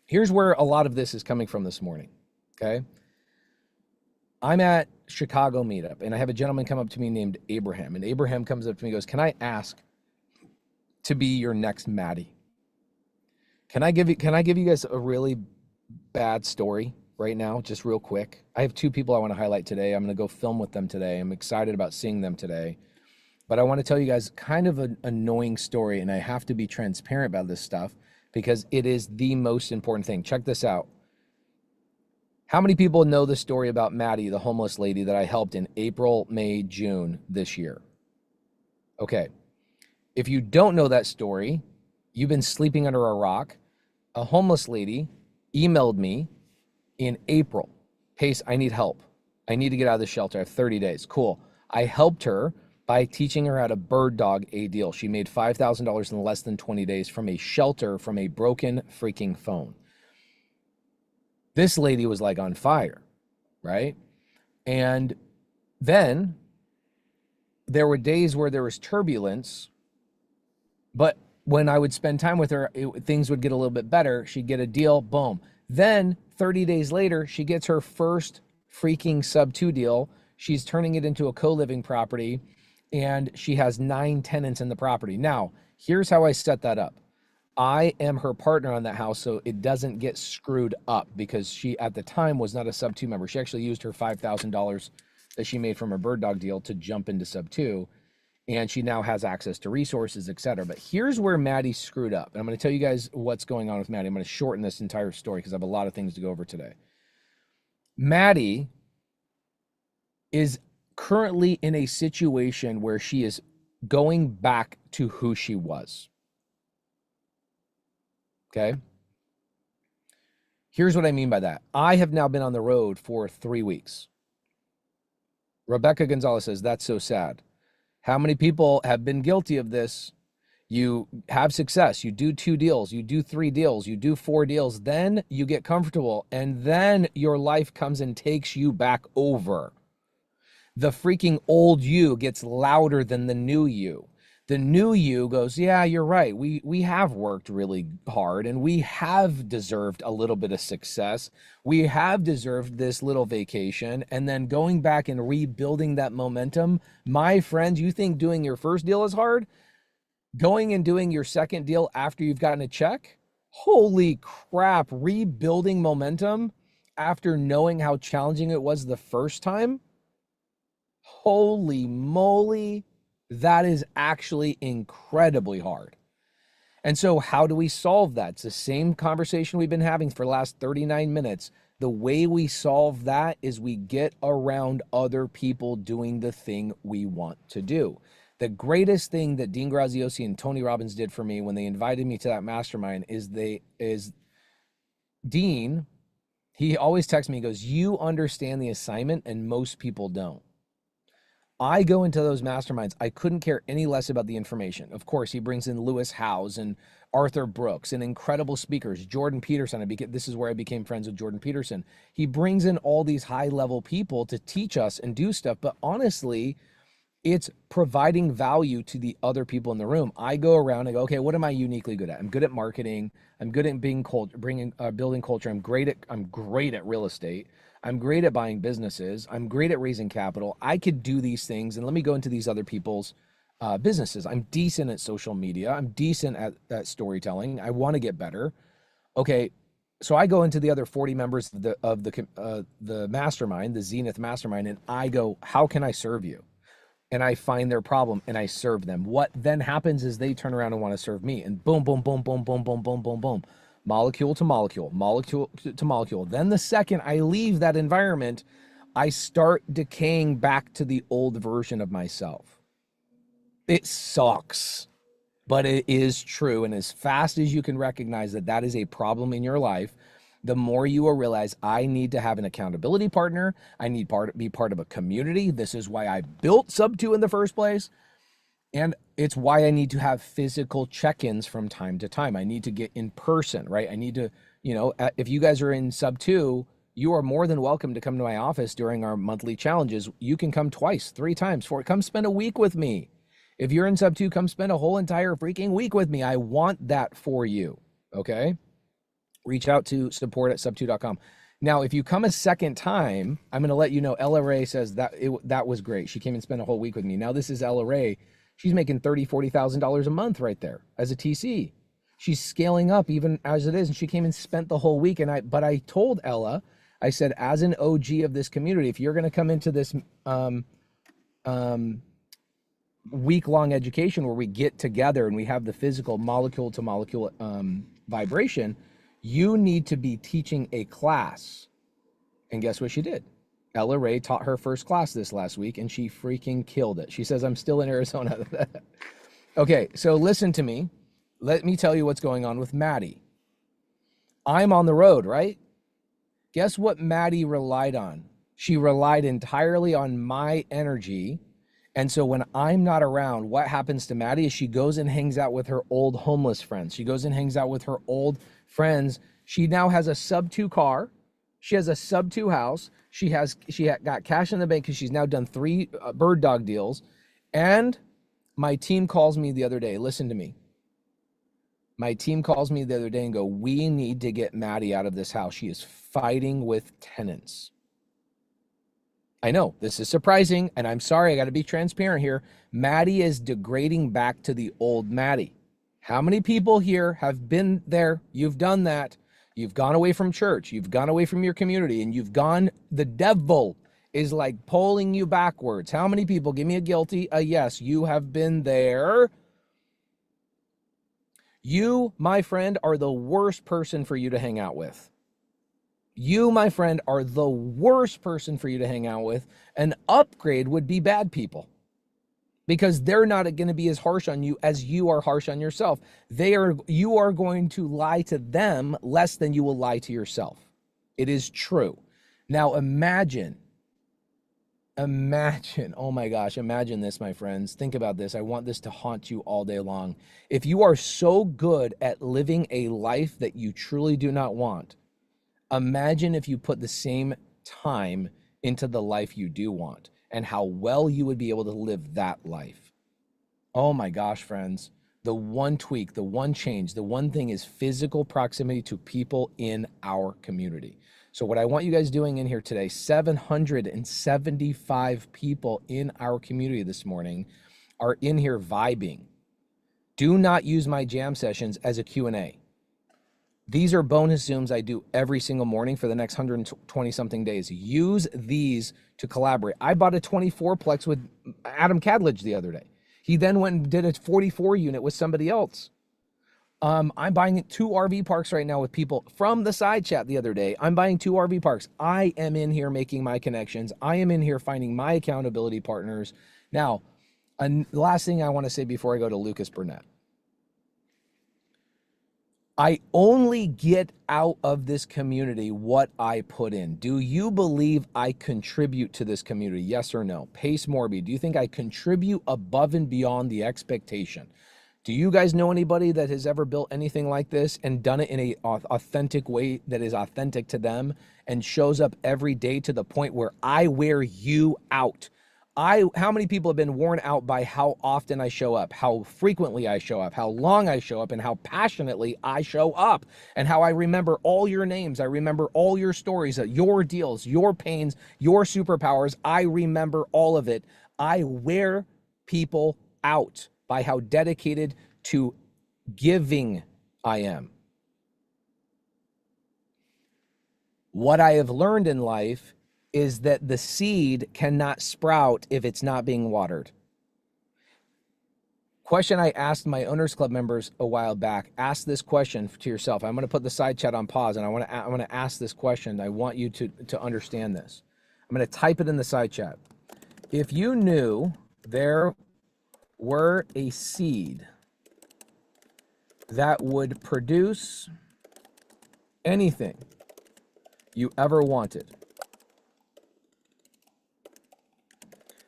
here's where a lot of this is coming from this morning. Okay. I'm at Chicago Meetup and I have a gentleman come up to me named Abraham, and Abraham comes up to me and goes, can I ask to be your next Maddie? Can I give you guys a really bad story right now, just real quick? I have two people I want to highlight today. I'm going to go film with them today. I'm excited about seeing them today. But I want to tell you guys kind of an annoying story, and I have to be transparent about this stuff because it is the most important thing. Check this out. How many people know the story about Maddie, the homeless lady that I helped in April, May, June this year? Okay. If you don't know that story, you've been sleeping under a rock. A homeless lady emailed me in April. Pace, I need help. I need to get out of the shelter. I have 30 days. Cool. I helped her by teaching her how to bird dog a deal. She made $5,000 in less than 20 days from a shelter from a broken freaking phone. This lady was like on fire, right? And then there were days where there was turbulence, but when I would spend time with her, things would get a little bit better. She'd get a deal, boom. Then 30 days later, she gets her first freaking SubTo deal. She's turning it into a co-living property, and she has 9 tenants in the property. Now, here's how I set that up. I am her partner on that house, so it doesn't get screwed up because she, at the time, was not a SubTo member. She actually used her $5,000 that she made from her bird dog deal to jump into SubTo. And she now has access to resources, et cetera. But here's where Maddie screwed up. And I'm going to tell you guys what's going on with Maddie. I'm going to shorten this entire story because I have a lot of things to go over today. Maddie is currently in a situation where she is going back to who she was. Okay. Here's what I mean by that. I have now been on the road for 3 weeks. Rebecca Gonzalez says, that's so sad. How many people have been guilty of this? You have success. You do 2 deals. You do 3 deals. You do 4 deals. Then you get comfortable. And then your life comes and takes you back over. The freaking old you gets louder than the new you. The new you goes, yeah, you're right. We have worked really hard and we have deserved a little bit of success. We have deserved this little vacation. And then going back and rebuilding that momentum. My friends, you think doing your first deal is hard? Going and doing your second deal after you've gotten a check? Holy crap, rebuilding momentum after knowing how challenging it was the first time? Holy moly, that is actually incredibly hard. And so how do we solve that? It's the same conversation we've been having for the last 39 minutes. The way we solve that is we get around other people doing the thing we want to do. The greatest thing that Dean Graziosi and Tony Robbins did for me when they invited me to that mastermind is Dean, he always texts me, he goes, you understand the assignment and most people don't. I go into those masterminds. I couldn't care any less about the information. Of course, he brings in Lewis Howes and Arthur Brooks and incredible speakers, Jordan Peterson. This is where I became friends with Jordan Peterson. He brings in all these high-level people to teach us and do stuff. But honestly, it's providing value to the other people in the room. I go around and go, okay, what am I uniquely good at? I'm good at marketing. I'm good at building culture. I'm great at real estate. I'm great at buying businesses. I'm great at raising capital. I could do these things, and let me go into these other people's businesses. I'm decent at social media. I'm decent at storytelling. I want to get better. Okay, so I go into the other 40 members of the mastermind, the Zenith Mastermind, and I go, how can I serve you? And I find their problem and I serve them. What then happens is they turn around and want to serve me, and boom, boom, boom, boom, boom, boom, boom, boom, boom. Molecule to molecule, molecule to molecule. Then the second I leave that environment, I start decaying back to the old version of myself. It sucks, but it is true. And as fast as you can recognize that that is a problem in your life, the more you will realize I need to have an accountability partner. I need to be part of a community. This is why I built SubTo in the first place. And it's why I need to have physical check-ins from time to time. I need to get in person, right? I need to, if you guys are in SubTo, you are more than welcome to come to my office during our monthly challenges. You can come twice, 3 times, 4. Come spend a week with me. If you're in SubTo, come spend a whole entire freaking week with me. I want that for you, okay? Reach out to support@subto.com. Now, if you come a second time, I'm going to let you know, Ella Ray says that was great. She came and spent a whole week with me. Now, this is Ella Ray. She's making $30,000, $40,000 a month right there as a TC. She's scaling up even as it is. And she came and spent the whole week. But I told Ella, I said, as an OG of this community, if you're going to come into this week-long education where we get together and we have the physical molecule to molecule vibration, you need to be teaching a class. And guess what she did? Ella Ray taught her first class this last week, and she freaking killed it. She says, I'm still in Arizona. Okay, so listen to me. Let me tell you what's going on with Maddie. I'm on the road, right? Guess what Maddie relied on? She relied entirely on my energy. And so when I'm not around, what happens to Maddie is she goes and hangs out with her old homeless friends. She goes and hangs out with her old friends. She now has a SubTo car. She has a SubTo house. She got cash in the bank because she's now done 3 bird dog deals. And my team calls me the other day. Listen to me. My team calls me the other day and go, we need to get Maddie out of this house. She is fighting with tenants. I know this is surprising, and I'm sorry, I got to be transparent here. Maddie is degrading back to the old Maddie. How many people here have been there? You've done that. You've gone away from church. You've gone away from your community, and the devil is like pulling you backwards. How many people? Give me a guilty, a yes. You have been there. You, my friend, are the worst person for you to hang out with. You, my friend, are the worst person for you to hang out with. An upgrade would be bad people. because they're not going to be as harsh on you as you are harsh on yourself. You are going to lie to them less than you will lie to yourself. It is true. Now imagine, oh my gosh, imagine this, my friends. Think about this. I want this to haunt you all day long. If you are so good at living a life that you truly do not want, imagine if you put the same time into the life you do want, and how well you would be able to live that life. Oh my gosh, friends. The one tweak, the one change, the one thing is physical proximity to people in our community. So what I want you guys doing in here today, 775 people in our community this morning are in here vibing. Do not use my jam sessions as a Q&A. These are bonus Zooms I do every single morning for the next 120 something days. Use these to collaborate. I bought a 24-plex with Adam Cadledge the other day. He then went and did a 44 unit with somebody else. I'm buying 2 RV parks right now with people from the side chat the other day. I'm buying 2 RV parks. I am in here making my connections. I am in here finding my accountability partners. Now, the last thing I want to say before I go to Lucas Burnett. I only get out of this community what I put in. Do you believe I contribute to this community? Yes or no? Pace Morby, do you think I contribute above and beyond the expectation? Do you guys know anybody that has ever built anything like this and done it in an authentic way that is authentic to them and shows up every day to the point where I wear you out? How many people have been worn out by how often I show up, how frequently I show up, how long I show up, and how passionately I show up, and how I remember all your names. I remember all your stories, your deals, your pains, your superpowers. I remember all of it. I wear people out by how dedicated to giving I am. What I have learned in life is that the seed cannot sprout if it's not being watered. Question I asked my Owners Club members a while back. Ask this question to yourself. I'm going to put the side chat on pause, and I want to ask this question. I want you to understand this. I'm going to type it in the side chat. If you knew there were a seed that would produce anything you ever wanted,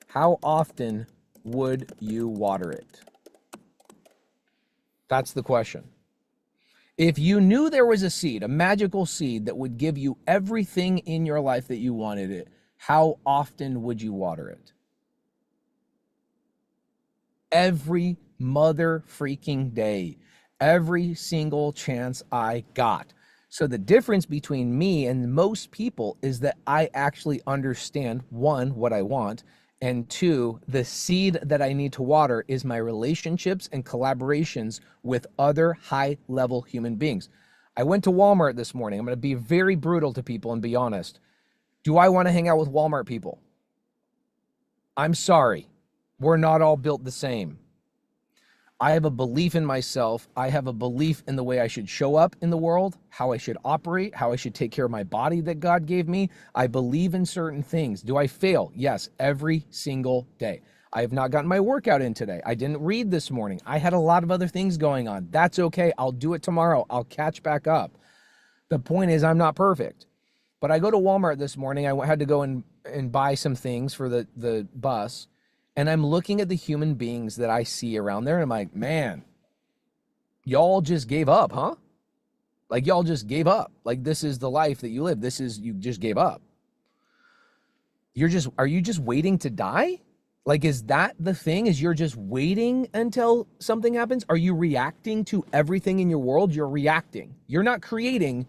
how often would you water it? That's the question. If you knew there was a seed, a magical seed that would give you everything in your life that you wanted it, how often would you water it? Every mother freaking day, every single chance I got. So the difference between me and most people is that I actually understand, 1, what I want, and 2, the seed that I need to water is my relationships and collaborations with other high-level human beings. I went to Walmart this morning. I'm going to be very brutal to people and be honest. Do I want to hang out with Walmart people? I'm sorry. We're not all built the same. I have a belief in myself. I have a belief in the way I should show up in the world, how I should operate, how I should take care of my body that God gave me. I believe in certain things. Do I fail? Yes, every single day. I have not gotten my workout in today. I didn't read this morning. I had a lot of other things going on. That's okay. I'll do it tomorrow. I'll catch back up. The point is, I'm not perfect. But I go to Walmart this morning. I had to go and buy some things for the bus. And I'm looking at the human beings that I see around there, and I'm like, man, y'all just gave up, huh? Like, y'all just gave up. Like, this is the life that you live. You just gave up. Are you just waiting to die? Like, is that the thing? Is you're just waiting until something happens? Are you reacting to everything in your world? You're reacting. You're not creating.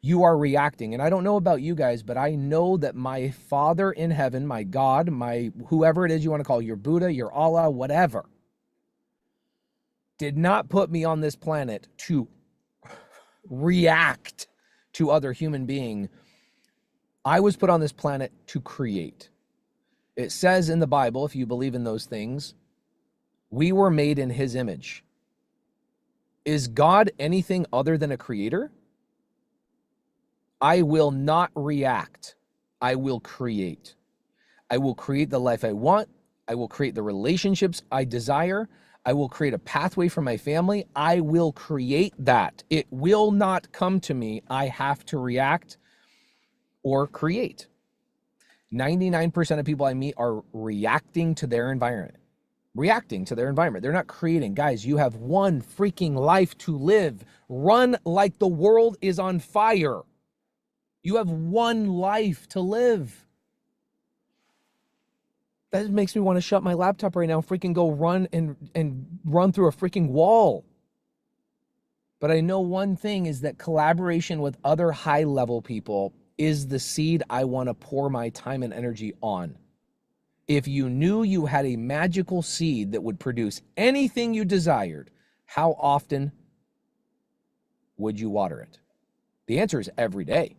You are reacting. And I don't know about you guys, but I know that my Father in heaven, my God, my whoever it is you want to call, your Buddha, your Allah, whatever, did not put me on this planet to react to other human being. I was put on this planet to create. It says in the Bible, if you believe in those things, we were made in his image. Is God anything other than a creator? I will not react. I will create. I will create the life I want. I will create the relationships I desire. I will create a pathway for my family. I will create that. It will not come to me. I have to react or create. 99% of people I meet are reacting to their environment. They're not creating. Guys, you have one freaking life to live. Run like the world is on fire. You have one life to live. That makes me want to shut my laptop right now, freaking go run and run through a freaking wall. But I know one thing is that collaboration with other high-level people is the seed I want to pour my time and energy on. If you knew you had a magical seed that would produce anything you desired, how often would you water it? The answer is every day.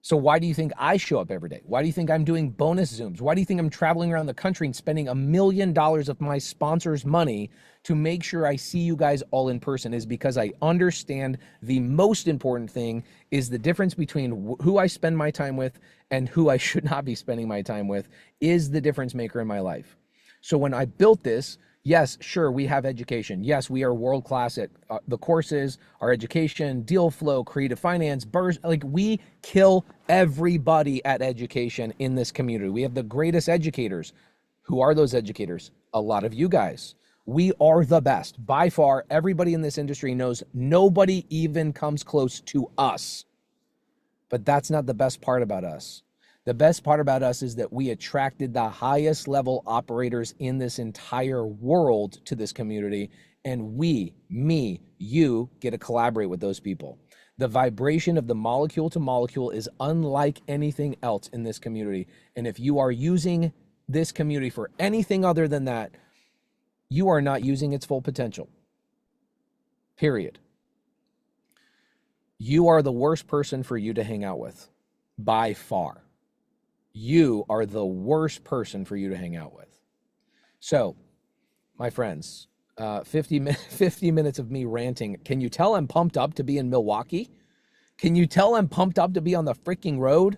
So why do you think I show up every day? Why do you think I'm doing bonus Zooms? Why do you think I'm traveling around the country and spending $1 million of my sponsors' money to make sure I see you guys all in person? Is because I understand the most important thing is the difference between who I spend my time with and who I should not be spending my time with is the difference maker in my life. So when I built this, yes, sure, we have education. Yes, we are world-class at the courses, our education, deal flow, creative finance, burst. Like, we kill everybody at education in this community. We have the greatest educators. Who are those educators? A lot of you guys. We are the best. By far, everybody in this industry knows nobody even comes close to us. But that's not the best part about us. The best part about us is that we attracted the highest level operators in this entire world to this community, and you get to collaborate with those people. The vibration of the molecule to molecule is unlike anything else in this community. And if you are using this community for anything other than that, you are not using its full potential. Period. You are the worst person for you to hang out with, by far. You are the worst person for you to hang out with. So, my friends, 50 minutes of me ranting. Can you tell I'm pumped up to be in Milwaukee? Can you tell I'm pumped up to be on the freaking road?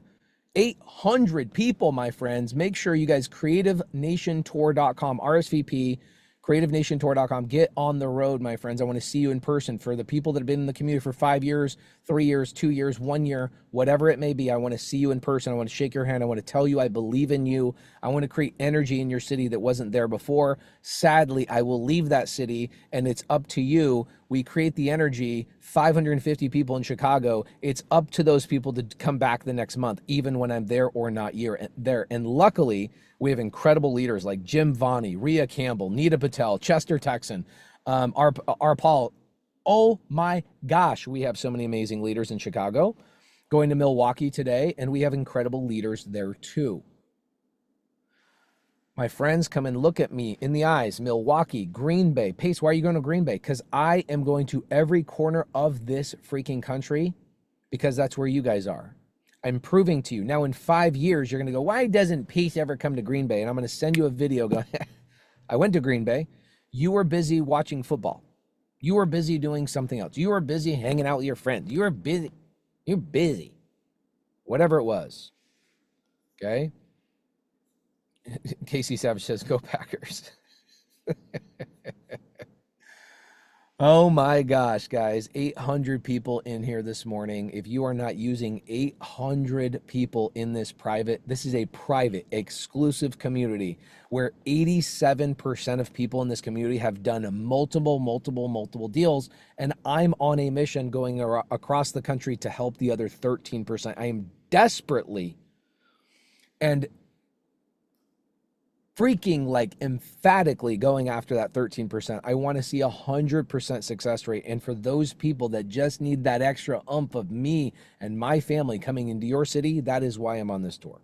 800 people, my friends. Make sure you guys, creativenationtour.com, RSVP, creativenationtour.com. Get on the road, my friends. I want to see you in person. For the people that have been in the community for 5 years, 3 years, 2 years, 1 year, whatever it may be, I want to see you in person. I want to shake your hand. I want to tell you I believe in you. I want to create energy in your city that wasn't there before. Sadly, I will leave that city, and it's up to you. We create the energy, 550 people in Chicago. It's up to those people to come back the next month, even when I'm there or not there. And luckily, we have incredible leaders like Jim Vonney, Rhea Campbell, Nita Patel, Chester Texan, our Paul. Oh my gosh, we have so many amazing leaders in Chicago. Going to Milwaukee today, and we have incredible leaders there too. My friends, come and look at me in the eyes. Milwaukee, Green Bay. Pace, why are you going to Green Bay? Because I am going to every corner of this freaking country because that's where you guys are. I'm proving to you. Now, in 5 years, you're going to go, why doesn't Pace ever come to Green Bay? And I'm going to send you a video going, I went to Green Bay. You were busy watching football. You were busy doing something else. You were busy hanging out with your friends. You were busy. You're busy. Whatever it was. Okay? Casey Savage says, go Packers. Oh my gosh, guys, 800 people in here this morning. If you are not using 800 people in this is a private, exclusive community where 87% of people in this community have done multiple deals. And I'm on a mission going across the country to help the other 13%. I am desperately and freaking like emphatically going after that 13%. I want to see 100% success rate. And for those people that just need that extra oomph of me and my family coming into your city, that is why I'm on this tour.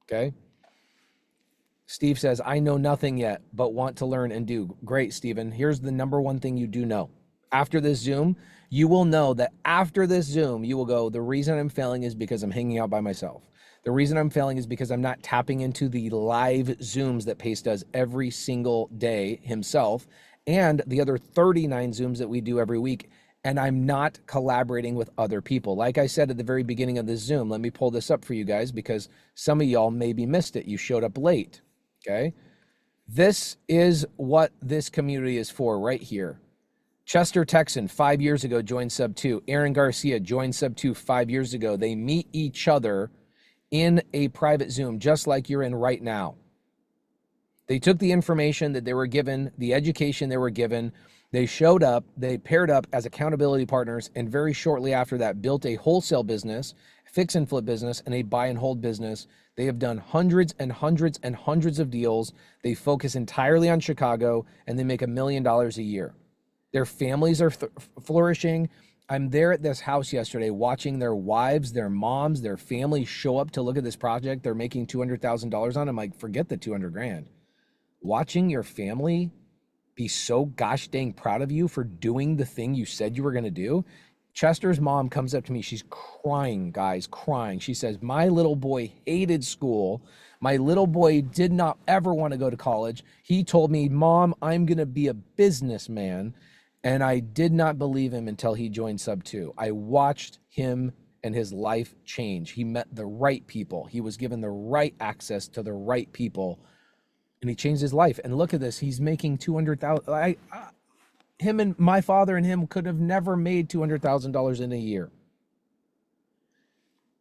Okay. Steve says, I know nothing yet, but want to learn and do. Great, Steven. Here's the number one thing you do know. After this Zoom, you will know that after this Zoom, you will go, the reason I'm failing is because I'm hanging out by myself. The reason I'm failing is because I'm not tapping into the live Zooms that Pace does every single day himself and the other 39 Zooms that we do every week. and I'm not collaborating with other people. Like I said at the very beginning of the Zoom, let me pull this up for you guys because some of y'all maybe missed it. You showed up late, okay? This is what this community is for right here. Chester Texan, 5 years ago, joined SubTo. Aaron Garcia joined SubTo 5 years ago. They meet each other in a private Zoom, just like you're in right now. They took the information that they were given, the education they were given, they showed up, they paired up as accountability partners, and very shortly after that built a wholesale business, fix and flip business, and a buy and hold business. They have done hundreds and hundreds and hundreds of deals. They focus entirely on Chicago, and they make $1 million a year. Their families are flourishing. I'm there at this house yesterday watching their wives, their moms, their families show up to look at this project. They're making $200,000 on. I'm like, forget the 200 grand. Watching your family be so gosh dang proud of you for doing the thing you said you were going to do. Chester's mom comes up to me. She's crying, guys, crying. She says, my little boy hated school. My little boy did not ever want to go to college. He told me, Mom, I'm going to be a businessman. And I did not believe him until he joined SubTo. I watched him and his life change. He met the right people. He was given the right access to the right people. And he changed his life. And look at this. He's making $200,000. Him and my father and him could have never made $200,000 in a year.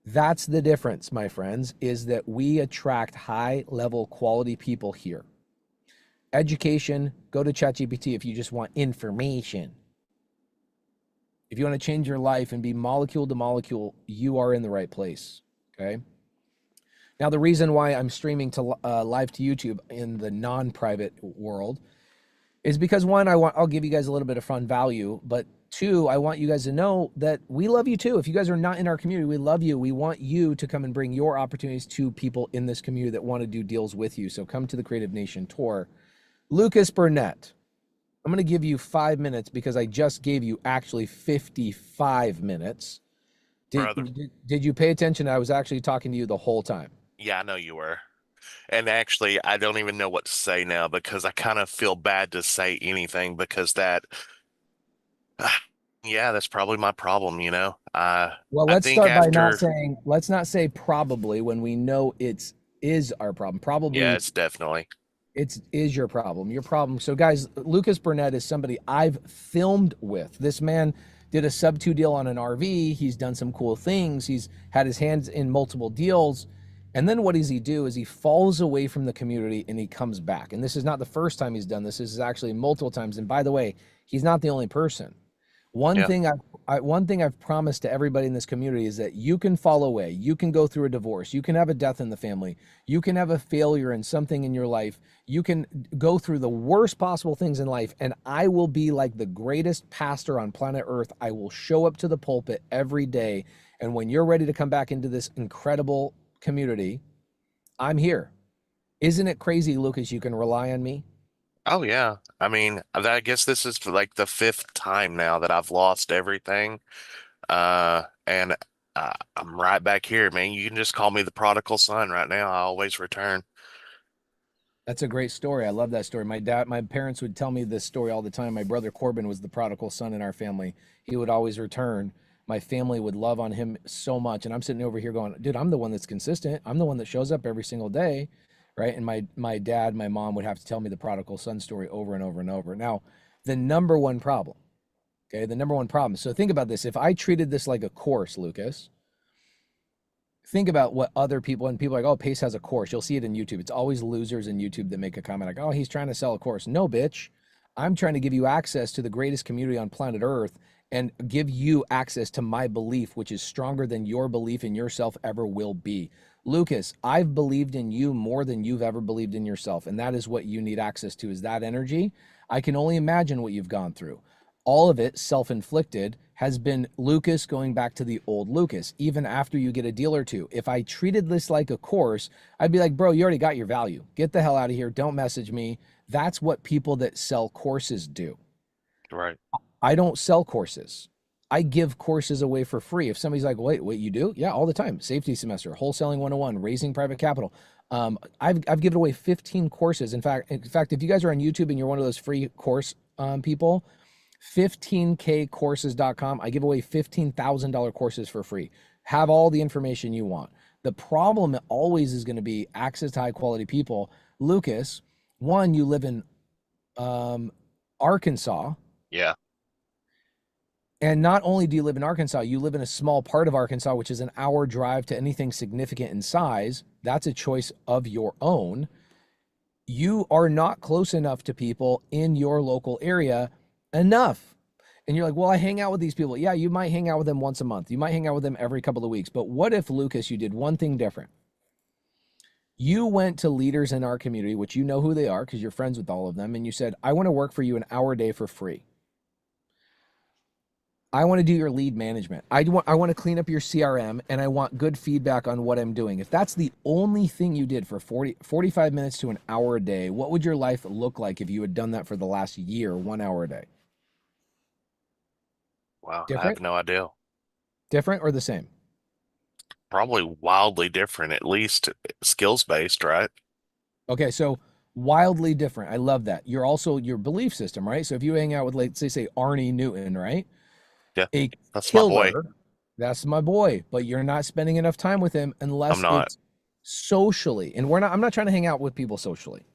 That's the difference, my friends, is that we attract high-level quality people here. Education, go to ChatGPT if you just want information. If you want to change your life and be molecule to molecule, you are in the right place, okay? Now, the reason why I'm streaming to live to YouTube in the non-private world is because one, I'll give you guys a little bit of fun value, but two, I want you guys to know that we love you too. If you guys are not in our community, we love you. We want you to come and bring your opportunities to people in this community that want to do deals with you. So come to the Creative Nation Tour. Lucas Burnett, I'm going to give you 5 minutes because I just gave you actually 55 minutes. Did you pay attention? I was actually talking to you the whole time. Yeah, I know you were. And actually, I don't even know what to say now because I kind of feel bad to say anything because yeah, that's probably my problem, you know. Well, I let's think start by after, let's not say probably when we know is our problem. yeah, Probably it's definitely, is your problem. Your problem. So guys, Lucas Burnett is somebody I've filmed with. This man did a SubTo deal on an RV. He's done some cool things. He's had his hands in multiple deals. And then what does he do is he falls away from the community and he comes back. And this is not the first time he's done this. This is actually multiple times. And by the way, he's not the only person. One yeah. thing I've promised to everybody in this community is that you can fall away. You can go through a divorce. You can have a death in the family. You can have a failure in something in your life. You can go through the worst possible things in life. And I will be like the greatest pastor on planet Earth. I will show up to the pulpit every day. And when you're ready to come back into this incredible community, I'm here. Isn't it crazy, Lucas? You can rely on me. Oh, yeah. I mean, I guess this is like the fifth time now that I've lost everything. And I'm right back here, man. You can just call me the prodigal son right now. I always return. That's a great story. I love that story. My parents would tell me this story all the time. My brother Corbin was the prodigal son in our family. He would always return. My family would love on him so much. And I'm sitting over here going, dude, I'm the one that's consistent. I'm the one that shows up every single day. Right. And my dad, my mom would have to tell me the prodigal son story over and over and over. Now, the number one problem, okay, the number one problem. So think about this. If I treated this like a course, Lucas, think about what other people, and people are like, oh, Pace has a course. You'll see it in YouTube. It's always losers in YouTube that make a comment like, oh, he's trying to sell a course. No, bitch. I'm trying to give you access to the greatest community on planet Earth and give you access to my belief, which is stronger than your belief in yourself ever will be. Lucas, I've believed in you more than you've ever believed in yourself. And that is what you need access to, is that energy. I can only imagine what you've gone through. All of it self-inflicted has been Lucas going back to the old Lucas, even after you get a deal or two. If I treated this like a course, I'd be like, bro, you already got your value. Get the hell out of here. Don't message me. That's what people that sell courses do. Right. I don't sell courses. I give courses away for free. If somebody's like, wait, you do? Yeah, all the time. Safety semester, wholesaling 101, raising private capital. I've given away 15 courses. In fact, if you guys are on YouTube and you're one of those free course people, 15kcourses.com. I give away $15,000 courses for free. Have all the information you want. The problem always is going to be access to high quality people. Lucas, one, you live in Arkansas. Yeah. And not only do you live in Arkansas, you live in a small part of Arkansas, which is an hour drive to anything significant in size. That's a choice of your own. You are not close enough to people in your local area enough. And you're like, well, I hang out with these people. Yeah, you might hang out with them once a month. You might hang out with them every couple of weeks. But what if, Lucas, you did one thing different? You went to leaders in our community, which you know who they are because you're friends with all of them, and you said, I want to work for you an hour a day for free. I want to do your lead management. I want to clean up your CRM, and I want good feedback on what I'm doing. If that's the only thing you did for 45 minutes to an hour a day, what would your life look like if you had done that for the last year, 1 hour a day? Wow. I Different? have no idea. Different or the same? Probably wildly different, at least skills based, right? Okay, so wildly different. I love that. You're also your belief system, right? So if you hang out with, like, say Arnie Newton, right? Yeah. A That's my boy. killer. That's my boy, but you're not spending enough time with him I'm unless not. it's socially. And I'm not trying to hang out with people socially.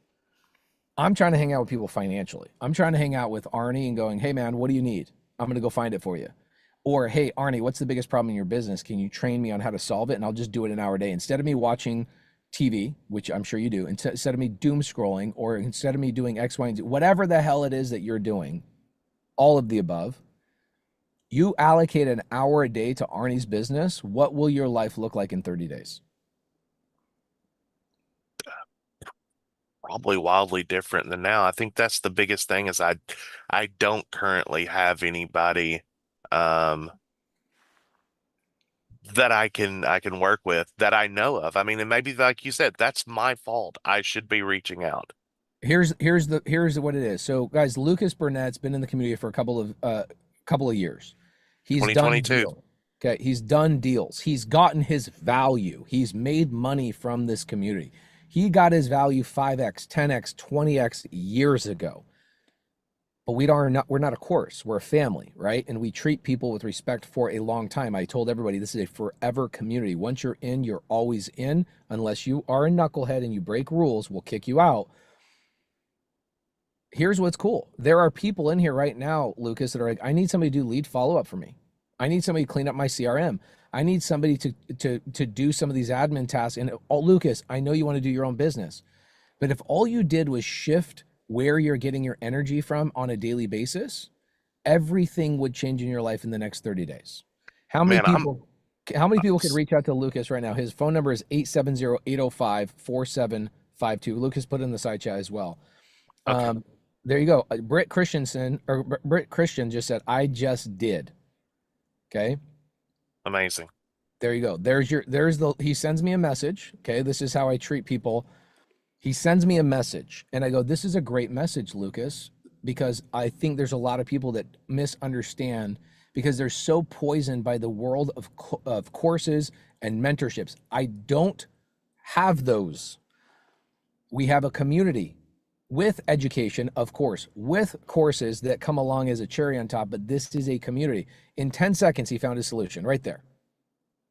I'm trying to hang out with people financially. I'm trying to hang out with Arnie and going, hey man, what do you need? I'm going to go find it for you. Or, hey, Arnie, what's the biggest problem in your business? Can you train me on how to solve it? And I'll just do it an hour a day. Instead of me watching TV, which I'm sure you do, instead of me doom scrolling, or instead of me doing X, Y, and Z, whatever the hell it is that you're doing, all of the above, you allocate an hour a day to Arnie's business. What will your life look like in 30 days? Probably wildly different than now. I think that's the biggest thing is I don't currently have anybody um that I can work with that I know of. I mean, and maybe like you said, that's my fault. I should be reaching out. Here's what it is. So guys, Lucas Burnett's been in the community for a couple of years. He's done 2022. deals. Okay, he's done deals. He's gotten his value. He's made money from this community. He got his value 5x, 10x, 20x years ago. But we're not a course. We're a family, right? And we treat people with respect for a long time. I told everybody this is a forever community. Once you're in, you're always in. Unless you are a knucklehead and you break rules, we'll kick you out. Here's what's cool. There are people in here right now, Lucas, that are like, I need somebody to do lead follow-up for me. I need somebody to clean up my CRM. I need somebody to do some of these admin tasks. And Lucas, I know you want to do your own business, but if all you did was shift where you're getting your energy from on a daily basis, everything would change in your life in the next 30 days. How many Man, people could reach out to Lucas right now? His phone number is 870-805-4752. Lucas put it in the side chat as well. okay. There you go. Britt Christian just said, I just did. Okay. Amazing. There you go. He sends me a message. Okay. This is how I treat people. He sends me a message and I go, this is a great message, Lucas, because I think there's a lot of people that misunderstand because they're so poisoned by the world of courses and mentorships. I don't have those. We have a community with education, of course, with courses that come along as a cherry on top, but this is a community. In 10 seconds, he found his solution right there.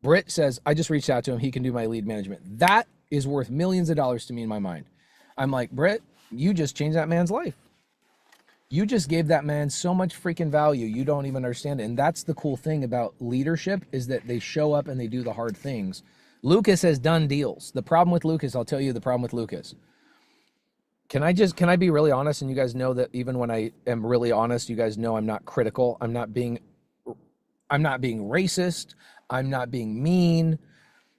Britt says, I just reached out to him. He can do my lead management. That is worth millions of dollars to me in my mind. I'm like, Britt, you just changed that man's life. You just gave that man so much freaking value. You don't even understand it. And that's the cool thing about leadership is that they show up and they do the hard things. Lucas has done deals. The problem with Lucas, I'll tell you the problem with Lucas. Can I be really honest? And you guys know that even when I am really honest, you guys know I'm not critical. I'm not being racist. I'm not being mean.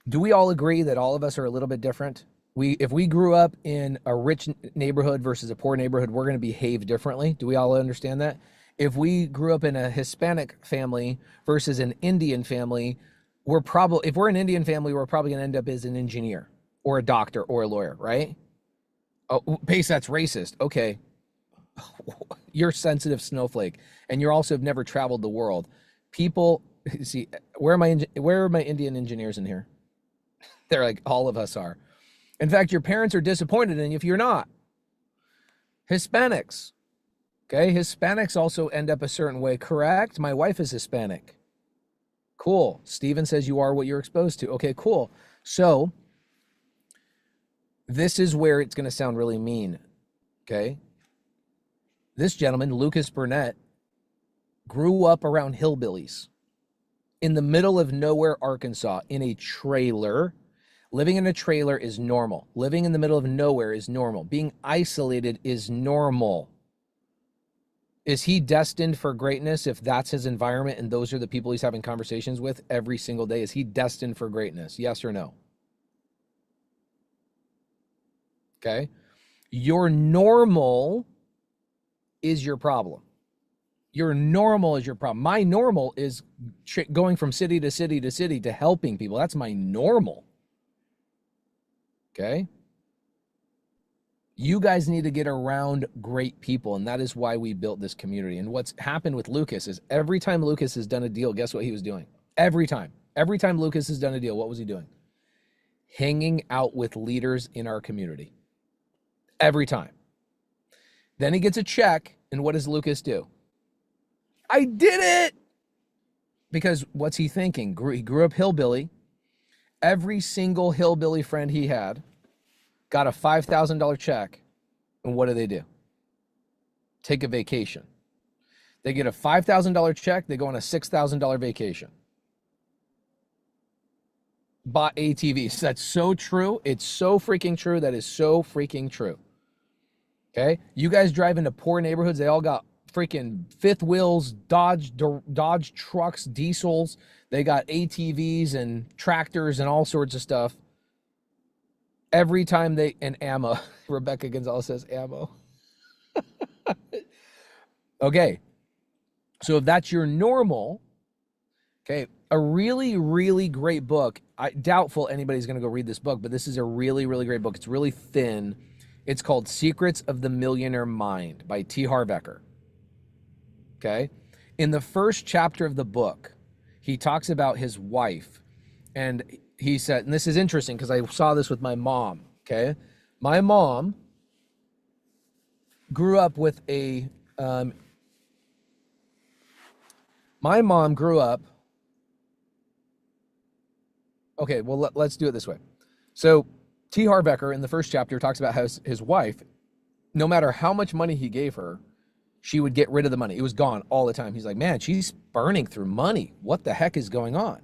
Do we all agree that all of us are a little bit different? If we grew up in a rich neighborhood versus a poor neighborhood, we're going to behave differently. Do we all understand that? If we grew up in a Hispanic family versus an Indian family, if we're an Indian family, we're probably going to end up as an engineer or a doctor or a lawyer, right? Oh, Pace, that's racist. Okay. You're sensitive snowflake. And you also have never traveled the world. People, see, where are my Indian engineers in here? They're like, all of us are. In fact, your parents are disappointed in you if you're not. Hispanics. Okay, Hispanics also end up a certain way. Correct? My wife is Hispanic. Cool. Steven says you are what you're exposed to. Okay, cool. So this is where it's going to sound really mean. Okay. This gentleman, Lucas Burnett, grew up around hillbillies in the middle of nowhere, Arkansas, in a trailer. Living in a trailer is normal. Living in the middle of nowhere is normal. Being isolated is normal. Is he destined for greatness if that's his environment and those are the people he's having conversations with every single day? Is he destined for greatness? Yes or no? Okay. Your normal is your problem. Your normal is your problem. My normal is going from city to city to city to helping people. That's my normal. Okay. You guys need to get around great people, and that is why we built this community. And what's happened with Lucas is every time Lucas has done a deal, guess what he was doing? Every time Lucas has done a deal, what was he doing? Hanging out with leaders in our community. Every time. Then he gets a check, and what does Lucas do? I did it! Because what's he thinking? He grew up hillbilly. Every single hillbilly friend he had got a $5,000 check, and what do? Take a vacation. They get a $5,000 check, they go on a $6,000 vacation. Bought ATVs. That's so true. It's so freaking true. That is so freaking true. Okay? You guys drive into poor neighborhoods, they all got freaking fifth wheels, Dodge trucks, diesels. They got ATVs and tractors and all sorts of stuff. Every time and ammo. Rebecca Gonzalez says ammo. Okay. So if that's your normal, okay, a really, really great book. Doubtful anybody's going to go read this book, but this is a really, really great book. It's really thin. It's called Secrets of the Millionaire Mind by T. Harv Eker. Okay. In the first chapter of the book, he talks about his wife, and he said, and this is interesting because I saw this with my mom, okay? My mom grew up with okay, well, let's do it this way. So T. Harv Eker in the first chapter talks about how his wife, no matter how much money he gave her, she would get rid of the money. It was gone all the time. He's like, man, she's burning through money. What the heck is going on?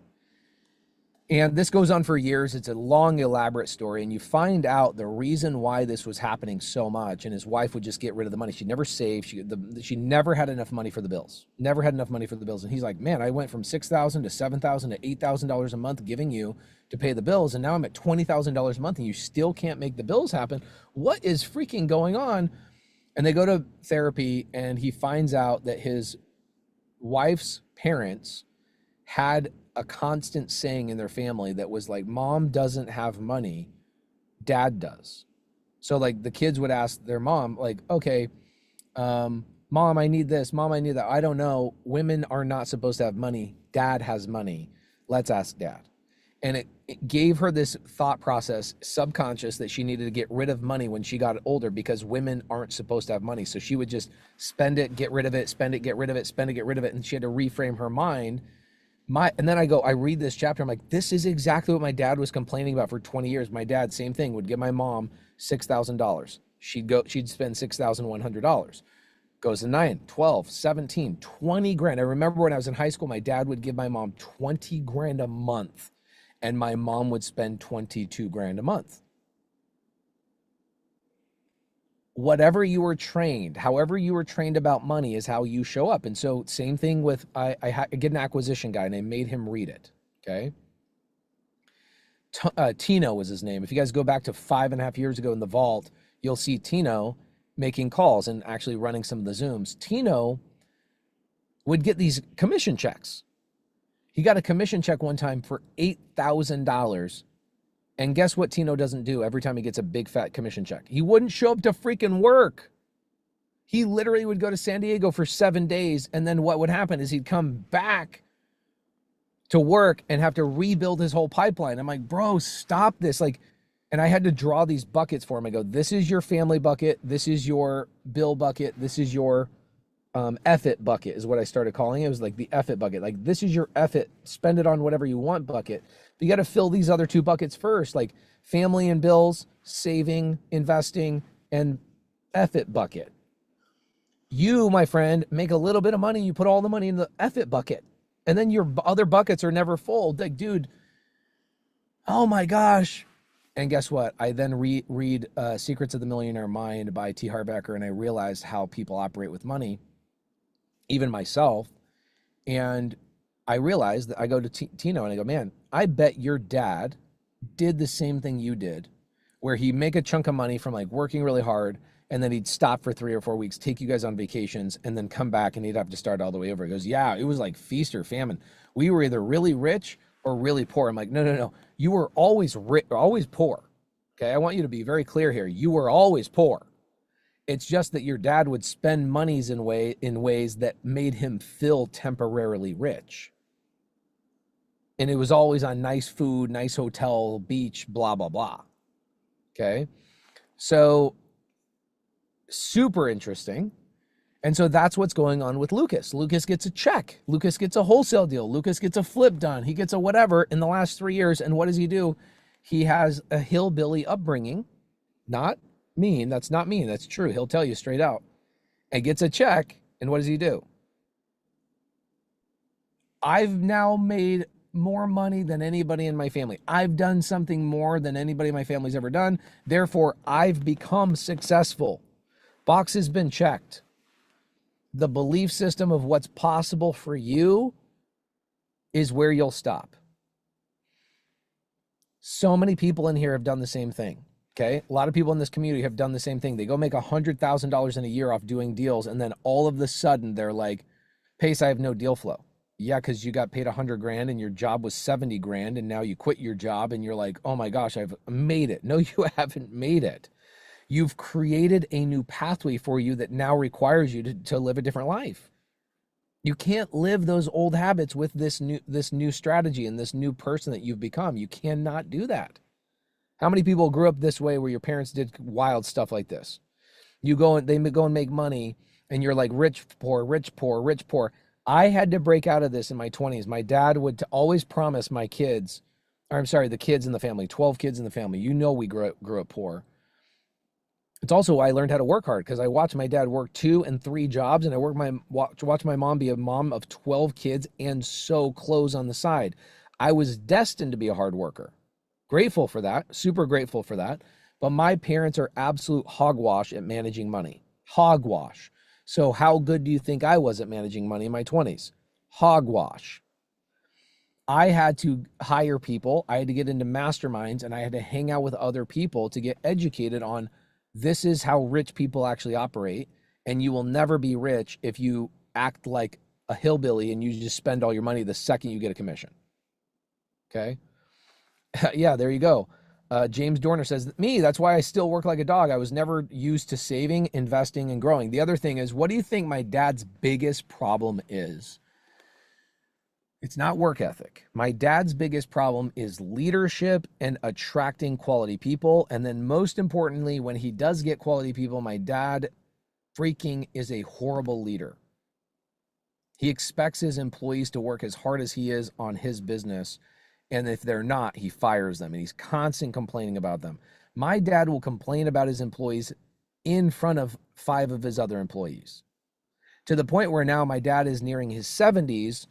And this goes on for years. It's a long, elaborate story. And you find out the reason why this was happening so much. And his wife would just get rid of the money. She never saved. She never had enough money for the bills. Never had enough money for the bills. And he's like, man, I went from $6,000 to $7,000 to $8,000 a month giving you to pay the bills. And now I'm at $20,000 a month and you still can't make the bills happen. What is freaking going on? And they go to therapy, and he finds out that his wife's parents had a constant saying in their family that was like, mom doesn't have money, dad does. So like the kids would ask their mom, like, okay, mom, I need this, mom, I need that. I don't know. Women are not supposed to have money. Dad has money. Let's ask dad. And it gave her this thought process, subconscious, that she needed to get rid of money when she got older because women aren't supposed to have money. So she would just spend it, get rid of it, spend it, get rid of it, spend it, get rid of it. And she had to reframe her mind. And then I read this chapter. I'm like, this is exactly what my dad was complaining about for 20 years. My dad, same thing, would give my mom $6,000. She'd spend $6,100. Goes to 9, 12, 17, 20 grand. I remember when I was in high school, my dad would give my mom 20 grand a month. And my mom would spend 22 grand a month. Whatever you were trained, however you were trained about money is how you show up. And so same thing with, I get an acquisition guy and I made him read it, okay? Tino was his name. If you guys go back to 5.5 years ago in the vault, you'll see Tino making calls and actually running some of the Zooms. Tino would get these commission checks. He got a commission check one time for $8,000. And guess what Tino doesn't do every time he gets a big fat commission check? He wouldn't show up to freaking work. He literally would go to San Diego for 7 days. And then what would happen is he'd come back to work and have to rebuild his whole pipeline. I'm like, bro, stop this. Like, and I had to draw these buckets for him. I go, this is your family bucket. This is your bill bucket. This is your F it bucket is what I started calling it. It was like the F it bucket. Like, this is your F it, spend it on whatever you want bucket. But you got to fill these other two buckets first, like family and bills, saving, investing, and F it bucket. You, my friend, make a little bit of money, you put all the money in the F it bucket. And then your other buckets are never full. Like, dude, oh my gosh. And guess what? I then read Secrets of the Millionaire Mind by T. Harv Eker, and I realized how people operate with money, even myself. And I realized that I go to Tino and I go, man, I bet your dad did the same thing you did, where he'd make a chunk of money from like working really hard, and then he'd stop for 3 or 4 weeks, take you guys on vacations, and then come back and he'd have to start all the way over. He goes, yeah, it was like feast or famine. We were either really rich or really poor. I'm like, no. You were always rich, always poor. Okay, I want you to be very clear here. You were always poor. It's just that your dad would spend monies in ways that made him feel temporarily rich. And it was always on nice food, nice hotel, beach, blah, blah, blah. Okay, so super interesting. And so that's what's going on with Lucas. Lucas gets a check. Lucas gets a wholesale deal. Lucas gets a flip done. He gets a whatever in the last 3 years. And what does he do? He has a hillbilly upbringing. Not mean. That's not mean. That's true. He'll tell you straight out. And gets a check. And what does he do? I've now made more money than anybody in my family. I've done something more than anybody in my family's ever done. Therefore, I've become successful. Box has been checked. The belief system of what's possible for you is where you'll stop. So many people in here have done the same thing. Okay. A lot of people in this community have done the same thing. They go make $100,000 in a year off doing deals. And then all of a sudden they're like, Pace, I have no deal flow. Yeah, because you got paid 100 grand and your job was 70 grand. And now you quit your job and you're like, oh my gosh, I've made it. No, you haven't made it. You've created a new pathway for you that now requires you to live a different life. You can't live those old habits with this new strategy and this new person that you've become. You cannot do that. How many people grew up this way where your parents did wild stuff like this? They go and make money and you're like rich, poor, rich, poor, rich, poor. I had to break out of this in my 20s. My dad would always promise my kids, or I'm sorry, the kids in the family, 12 kids in the family. You know, we grew up poor. It's also why I learned how to work hard, because I watched my dad work 2 and 3 jobs, and I watched my mom be a mom of 12 kids and sew clothes on the side. I was destined to be a hard worker. Grateful for that, super grateful for that. But my parents are absolute hogwash at managing money. Hogwash. So how good do you think I was at managing money in my 20s? Hogwash. I had to hire people. I had to get into masterminds, and I had to hang out with other people to get educated on this is how rich people actually operate, and you will never be rich if you act like a hillbilly and you just spend all your money the second you get a commission. Okay? Yeah, there you go. James Dorner says, that's why I still work like a dog. I was never used to saving, investing, and growing. The other thing is, what do you think my dad's biggest problem is? It's not work ethic. My dad's biggest problem is leadership and attracting quality people. And then most importantly, when he does get quality people, my dad freaking is a horrible leader. He expects his employees to work as hard as he is on his business. And if they're not, he fires them, and he's constant complaining about them. My dad will complain about his employees in front of 5 of his other employees, to the point where now my dad is nearing his 70s.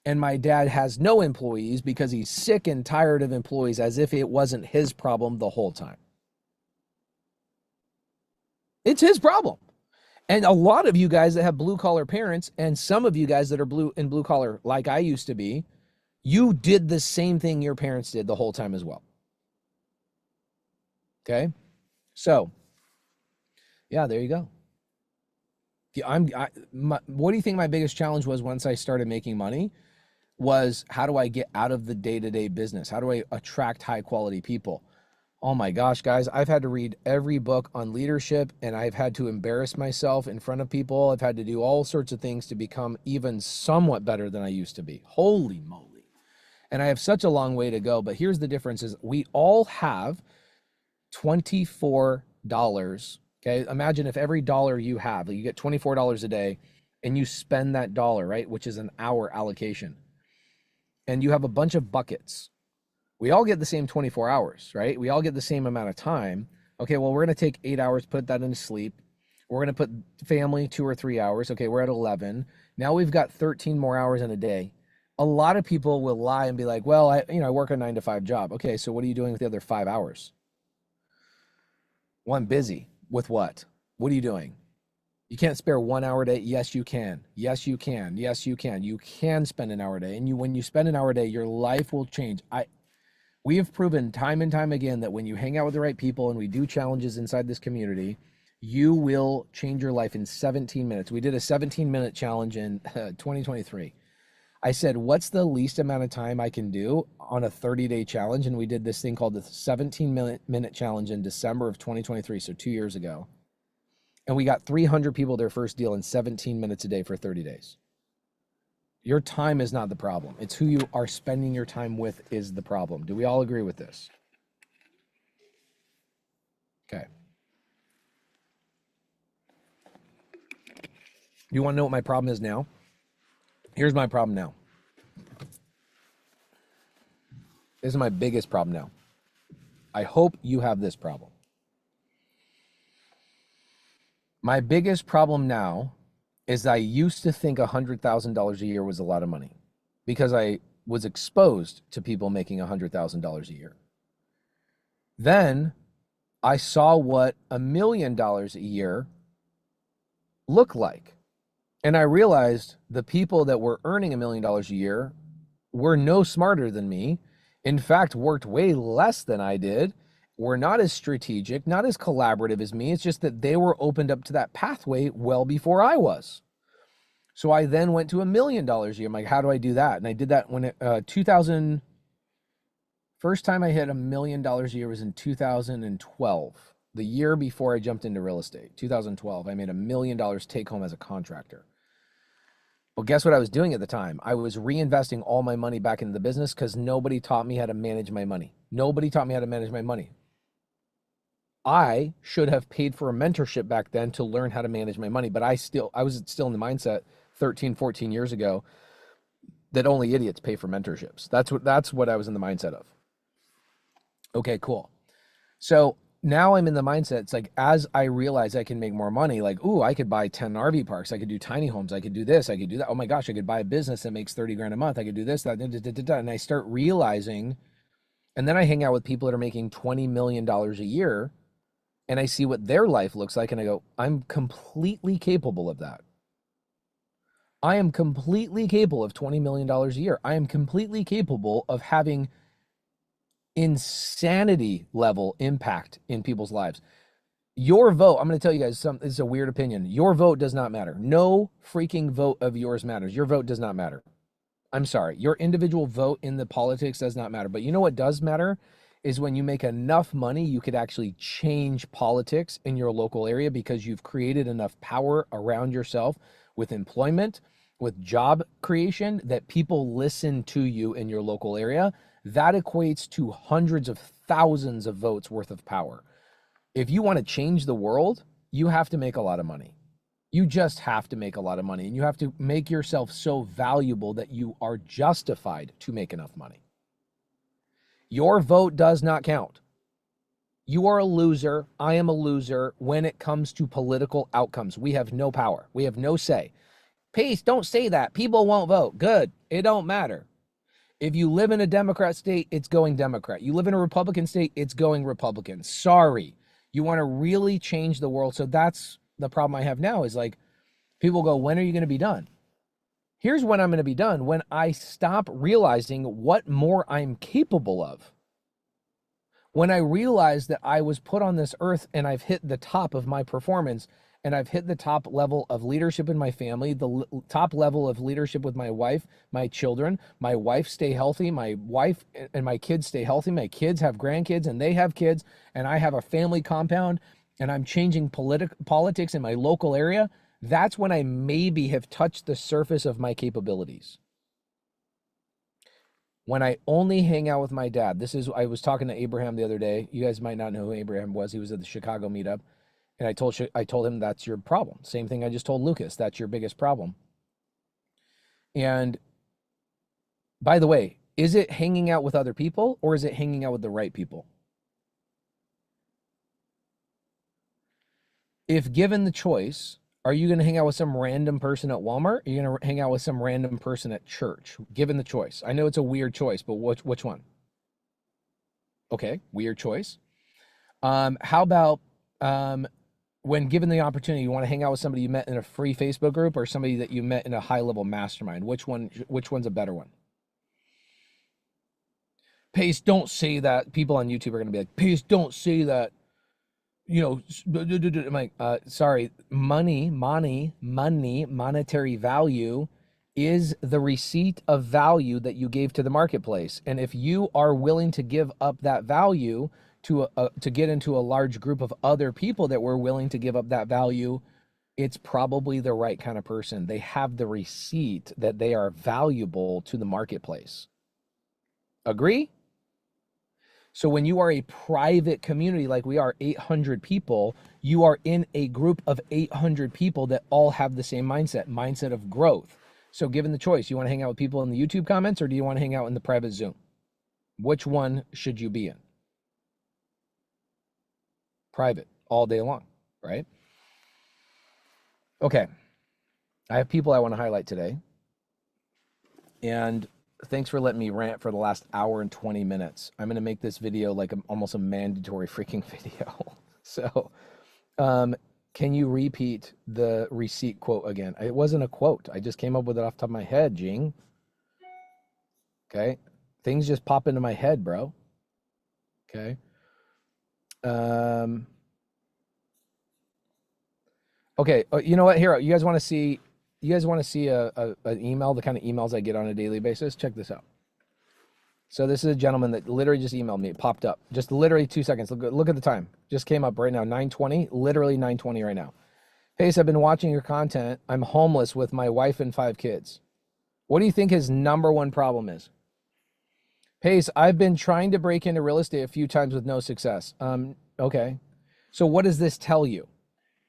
And my dad has no employees because he's sick and tired of employees, as if it wasn't his problem the whole time. It's his problem. And a lot of you guys that have blue collar parents, and some of you guys that are blue collar like I used to be, you did the same thing your parents did the whole time as well. Okay? So, yeah, there you go. What do you think my biggest challenge was once I started making money? Was how do I get out of the day-to-day business? How do I attract high-quality people? Oh my gosh, guys, I've had to read every book on leadership, and I've had to embarrass myself in front of people. I've had to do all sorts of things to become even somewhat better than I used to be. Holy moly. And I have such a long way to go, but here's the difference is we all have $24. Okay, imagine if every dollar you have, you get $24 a day, and you spend that dollar, right, which is an hour allocation, and you have a bunch of buckets. We all get the same 24 hours, right? We all get the same amount of time. Okay, well, we're going to take 8 hours, put that into sleep. We're going to put family 2 or 3 hours. Okay, we're at 11. Now we've got 13 more hours in a day. A lot of people will lie and be like, well, I work a 9 to 5 job. Okay, so what are you doing with the other 5 hours? Well, I'm busy. With what? What are you doing? You can't spare 1 hour a day. Yes, you can. Yes, you can. Yes, you can. You can spend an hour a day. And when you spend an hour a day, your life will change. We have proven time and time again that when you hang out with the right people and we do challenges inside this community, you will change your life in 17 minutes. We did a 17-minute challenge in 2023. I said, what's the least amount of time I can do on a 30-day challenge? And we did this thing called the 17-minute challenge in December of 2023, so 2 years ago. And we got 300 people their first deal in 17 minutes a day for 30 days. Your time is not the problem. It's who you are spending your time with is the problem. Do we all agree with this? Okay. You want to know what my problem is now? Here's my problem now. This is my biggest problem now. I hope you have this problem. My biggest problem now is I used to think $100,000 a year was a lot of money because I was exposed to people making $100,000 a year. Then I saw what $1 million a year looked like. And I realized the people that were earning $1 million a year were no smarter than me. In fact, worked way less than I did, were not as strategic, not as collaborative as me. It's just that they were opened up to that pathway well before I was. So I then went to $1 million a year. I'm like, how do I do that? And I did that when 2000, first time I hit $1 million a year was in 2012, the year before I jumped into real estate. 2012, I made $1 million take home as a contractor. Well, guess what I was doing at the time? I was reinvesting all my money back into the business because nobody taught me how to manage my money. Nobody taught me how to manage my money. I should have paid for a mentorship back then to learn how to manage my money, but I was still in the mindset 13, 14 years ago that only idiots pay for mentorships. That's what I was in the mindset of. Okay, cool. So now I'm in the mindset, it's like, as I realize I can make more money, like, ooh, I could buy 10 RV parks. I could do tiny homes. I could do this. I could do that. Oh my gosh, I could buy a business that makes 30 grand a month. I could do this, that, and I start realizing, and then I hang out with people that are making $20 million a year, and I see what their life looks like, and I go, I'm completely capable of that. I am completely capable of $20 million a year. I am completely capable of having insanity level impact in people's lives. Your vote, I'm going to tell you guys it's a weird opinion. Your vote does not matter. No freaking vote of yours matters. Your vote does not matter. I'm sorry. Your individual vote in the politics does not matter. But you know what does matter is when you make enough money, you could actually change politics in your local area because you've created enough power around yourself with employment, with job creation, that people listen to you in your local area. That equates to hundreds of thousands of votes worth of power. If you want to change the world, you have to make a lot of money. You just have to make a lot of money, and you have to make yourself so valuable that you are justified to make enough money. Your vote does not count. You are a loser. I am a loser when it comes to political outcomes. We have no power. We have no say. Pace, don't say that. People won't vote. Good. It don't matter. If you live in a Democrat state, it's going Democrat. You live in a Republican state, it's going Republican. Sorry. You want to really change the world. So that's the problem I have now is like, people go, when are you going to be done? Here's when I'm going to be done. When I stop realizing what more I'm capable of. When I realize that I was put on this earth and I've hit the top of my performance, and I've hit the top level of leadership in my family, the top level of leadership with my wife, my children. My wife stay healthy. My wife and my kids stay healthy. My kids have grandkids and they have kids, and I have a family compound, and I'm changing politics in my local area. That's when I maybe have touched the surface of my capabilities. When I only hang out with my dad, I was talking to Abraham the other day. You guys might not know who Abraham was. He was at the Chicago meetup. And I told him that's your problem. Same thing I just told Lucas, that's your biggest problem. And by the way, is it hanging out with other people or is it hanging out with the right people? If given the choice, are you going to hang out with some random person at Walmart? Or are you going to hang out with some random person at church? Given the choice. I know it's a weird choice, but which one? Okay, weird choice. How about when given the opportunity, you want to hang out with somebody you met in a free Facebook group or somebody that you met in a high-level mastermind? Which one's a better one? Pace, don't say that. People on YouTube are going to be like, Pace, don't say that. You know, I'm like, sorry, monetary value is the receipt of value that you gave to the marketplace. And if you are willing to give up that value to get into a large group of other people that were willing to give up that value, it's probably the right kind of person. They have the receipt that they are valuable to the marketplace. Agree? So when you are a private community like we are, 800 people, you are in a group of 800 people that all have the same mindset of growth. So given the choice, you want to hang out with people in the YouTube comments or do you want to hang out in the private Zoom? Which one should you be in? Private, all day long, right? Okay, I have people I want to highlight today. And thanks for letting me rant for the last hour and 20 minutes. I'm going to make this video like almost a mandatory freaking video. So, can you repeat the receipt quote again? It wasn't a quote. I just came up with it off the top of my head, Jing. Okay. Things just pop into my head, bro. Okay. Okay. You know what? Here, you guys want to see an email, the kind of emails I get on a daily basis? Check this out. So this is a gentleman that literally just emailed me. It popped up. Just literally 2 seconds. Look at the time. Just came up right now, 9:20, literally 9:20 right now. Pace, I've been watching your content. I'm homeless with my wife and 5 kids. What do you think his number one problem is? Pace, I've been trying to break into real estate a few times with no success. Okay. So what does this tell you?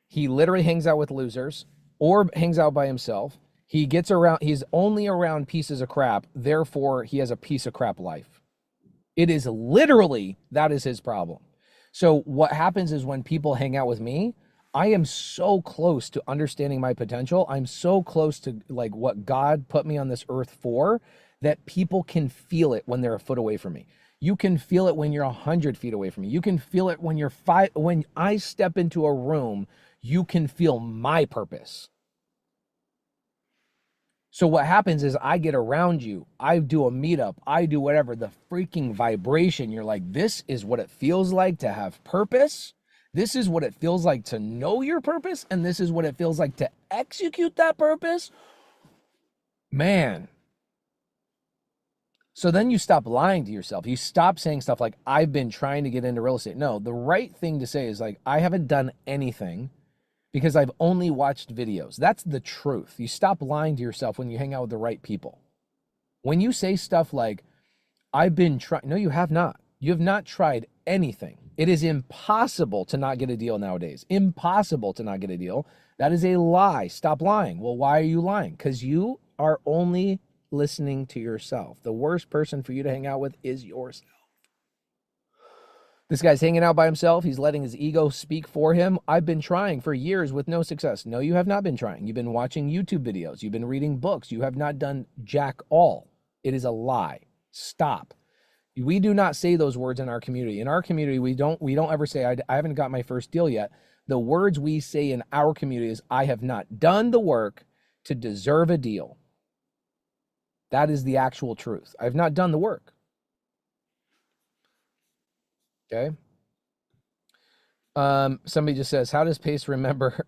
He literally hangs out with losers or hangs out by himself. He gets around, he's only around pieces of crap. Therefore, he has a piece of crap life. It is literally, that is his problem. So what happens is when people hang out with me, I am so close to understanding my potential. I'm so close to like what God put me on this earth for that people can feel it when they're a foot away from me. You can feel it when you're 100 feet away from me. You can feel it when you're when I step into a room, you can feel my purpose. So what happens is I get around you, I do a meetup, I do whatever, the freaking vibration, you're like, this is what it feels like to have purpose. This is what it feels like to know your purpose. And this is what it feels like to execute that purpose. Man. So then you stop lying to yourself. You stop saying stuff like, I've been trying to get into real estate. No, the right thing to say is like, I haven't done anything because I've only watched videos. That's the truth. You stop lying to yourself when you hang out with the right people. When you say stuff like, I've been trying, no, you have not. You have not tried anything. It is impossible to not get a deal nowadays. Impossible to not get a deal. That is a lie. Stop lying. Well, why are you lying? Because you are only listening to yourself. The worst person for you to hang out with is yourself. This guy's hanging out by himself. He's letting his ego speak for him. I've been trying for years with no success. No, you have not been trying. You've been watching YouTube videos. You've been reading books. You have not done jack all. It is a lie. Stop. We do not say those words in our community. In our community, we don't ever say, I haven't got my first deal yet. The words we say in our community is, I have not done the work to deserve a deal. That is the actual truth. I've not done the work. Okay. Somebody just says, how does Pace remember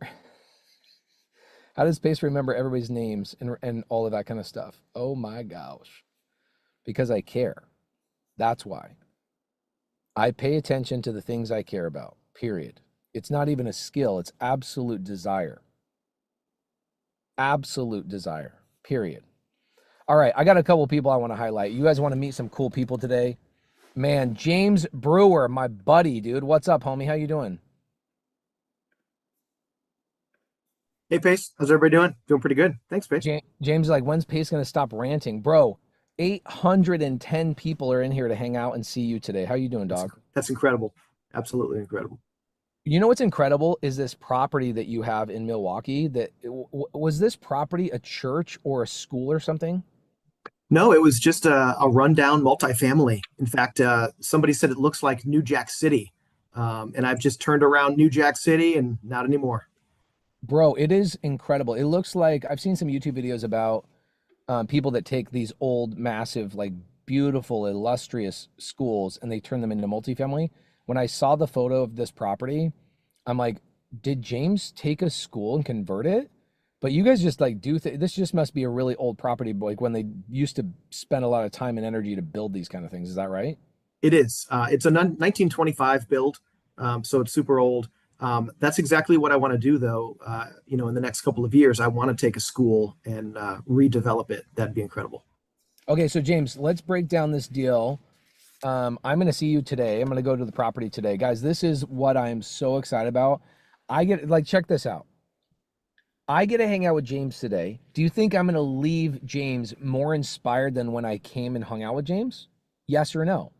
everybody's names and all of that kind of stuff? Oh my gosh. Because I care. That's why. I pay attention to the things I care about, period. It's not even a skill. It's absolute desire. Absolute desire, period. All right, I got a couple people I want to highlight. You guys want to meet some cool people today? Man, James Brewer, my buddy, dude. What's up, homie? How you doing? Hey, Pace. How's everybody doing? Doing pretty good. Thanks, Pace. James is like, when's Pace gonna stop ranting, bro? 810 people are in here to hang out and see you today. How you doing, That's dog? that's incredible. Absolutely incredible. You know what's incredible is this property that you have in Milwaukee. Was this property a church or a school or something? No, it was just a rundown multifamily. In fact, somebody said it looks like New Jack City, and I've just turned around New Jack City, and not anymore. Bro, it is incredible. It looks like I've seen some YouTube videos about people that take these old, massive, like beautiful, illustrious schools and they turn them into multifamily. When I saw the photo of this property, I'm like, did James take a school and convert it? But you guys just like this just must be a really old property, like when they used to spend a lot of time and energy to build these kind of things. Is that right? It is. It's a 1925 build, so it's super old. That's exactly what I want to do, though. In the next couple of years, I want to take a school and redevelop it. That'd be incredible. Okay, so James, let's break down this deal. I'm going to see you today. I'm going to go to the property today. Guys, this is what I'm so excited about. I get like, check this out. I get to hang out with James today. Do you think I'm going to leave James more inspired than when I came and hung out with James? Yes or no?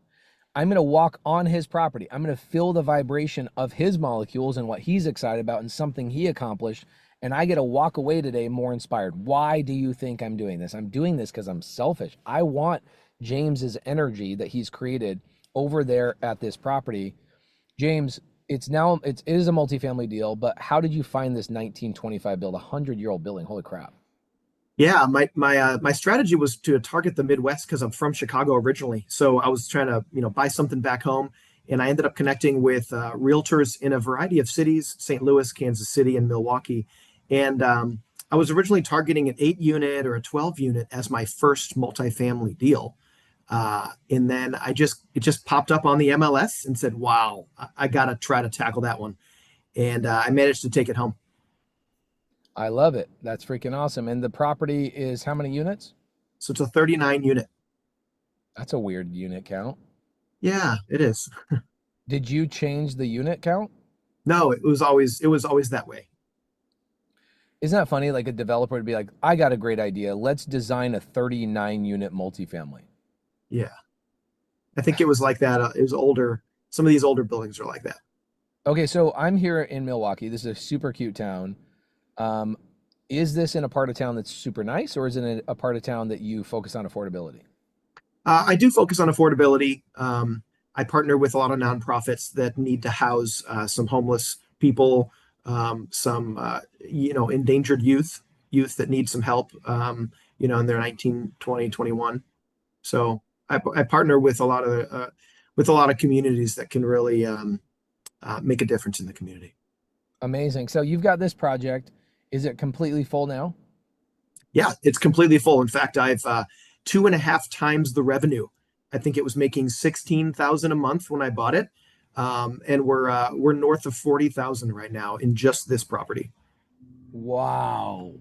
I'm going to walk on his property. I'm going to feel the vibration of his molecules and what he's excited about and something he accomplished. And I get to walk away today more inspired. Why do you think I'm doing this? I'm doing this because I'm selfish. I want James's energy that he's created over there at this property. James, it is a multifamily deal, but how did you find this 1925 build, 100-year-old building? Holy crap. Yeah, my strategy was to target the Midwest because I'm from Chicago originally. So I was trying to buy something back home, and I ended up connecting with realtors in a variety of cities: St. Louis, Kansas City, and Milwaukee. And I was originally targeting an 8 unit or a 12 unit as my first multifamily deal. And then it just popped up on the MLS and said, "Wow, I gotta try to tackle that one." And I managed to take it home. I love it. That's freaking awesome. And the property is how many units? So it's a 39 unit. That's a weird unit count. Yeah, it is. Did you change the unit count? No, it was always that way. Isn't that funny? Like a developer would be like, I got a great idea. Let's design a 39 unit multifamily. Yeah. I think it was like that. It was older. Some of these older buildings are like that. Okay, so I'm here in Milwaukee. This is a super cute town. Um, is this in a part of town that's super nice, or is it in a part of town that you focus on affordability? I do focus on affordability. I partner with a lot of nonprofits that need to house some homeless people, some endangered youth that need some help. In their 19, 20, 21. So I partner with a lot of communities that can really make a difference in the community. Amazing. So you've got this project. Is it completely full now? Yeah, it's completely full. In fact, I've 2.5 times the revenue. I think it was making 16,000 a month when I bought it, and we're north of 40,000 right now in just this property. Wow.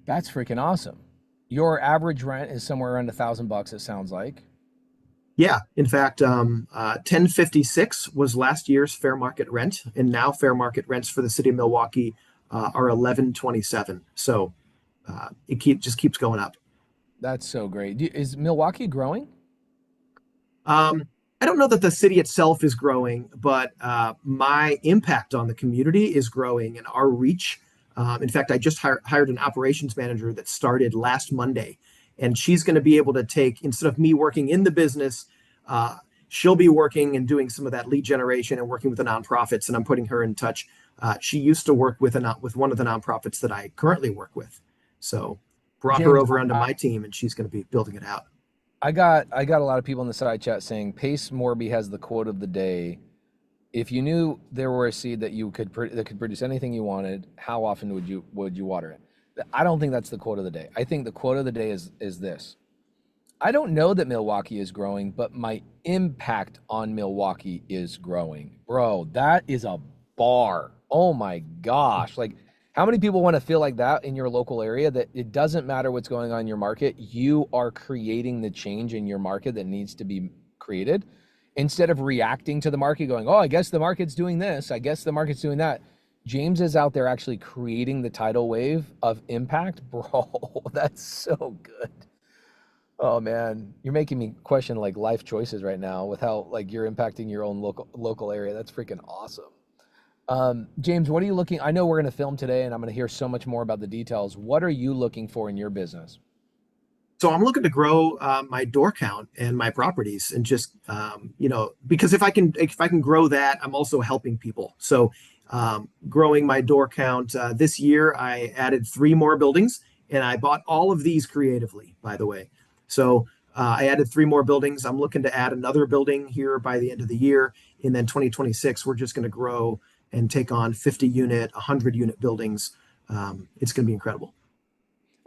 That's freaking awesome. Your average rent is somewhere around $1,000, it sounds like. Yeah, in fact, 1056 was last year's fair market rent, and now fair market rents for the city of Milwaukee are 1127. So just keeps going up. That's so great. Is Milwaukee growing? Um, I don't know that the city itself is growing, but my impact on the community is growing and our reach. In fact, I just hired an operations manager that started last Monday, and she's going to be able to take, instead of me working in the business, uh, she'll be working and doing some of that lead generation and working with the nonprofits, and I'm putting her in touch. She used to work with one of the nonprofits that I currently work with. So brought her James, over onto my team, and she's going to be building it out. I got a lot of people in the side chat saying Pace Morby has the quote of the day. If you knew there were a seed that that could produce anything you wanted, how often would you water it? I don't think that's the quote of the day. I think the quote of the day is this. I don't know that Milwaukee is growing, but my impact on Milwaukee is growing. Bro, that is a bar. Oh my gosh. Like, how many people want to feel like that in your local area, that it doesn't matter what's going on in your market, you are creating the change in your market that needs to be created, instead of reacting to the market going, oh, I guess the market's doing this, I guess the market's doing that. James is out there actually creating the tidal wave of impact. Bro, that's so good. Oh man, you're making me question like life choices right now with how like you're impacting your own local area. That's freaking awesome. James, what are you looking? I know we're going to film today, and I'm going to hear so much more about the details. What are you looking for in your business? So I'm looking to grow my door count and my properties, and just because if I can grow that, I'm also helping people. So growing my door count this year, I added 3 more buildings, and I bought all of these creatively, by the way. So I added 3 more buildings. I'm looking to add another building here by the end of the year, and then 2026 we're just going to grow and take on 50 unit, 100 unit buildings. It's going to be incredible.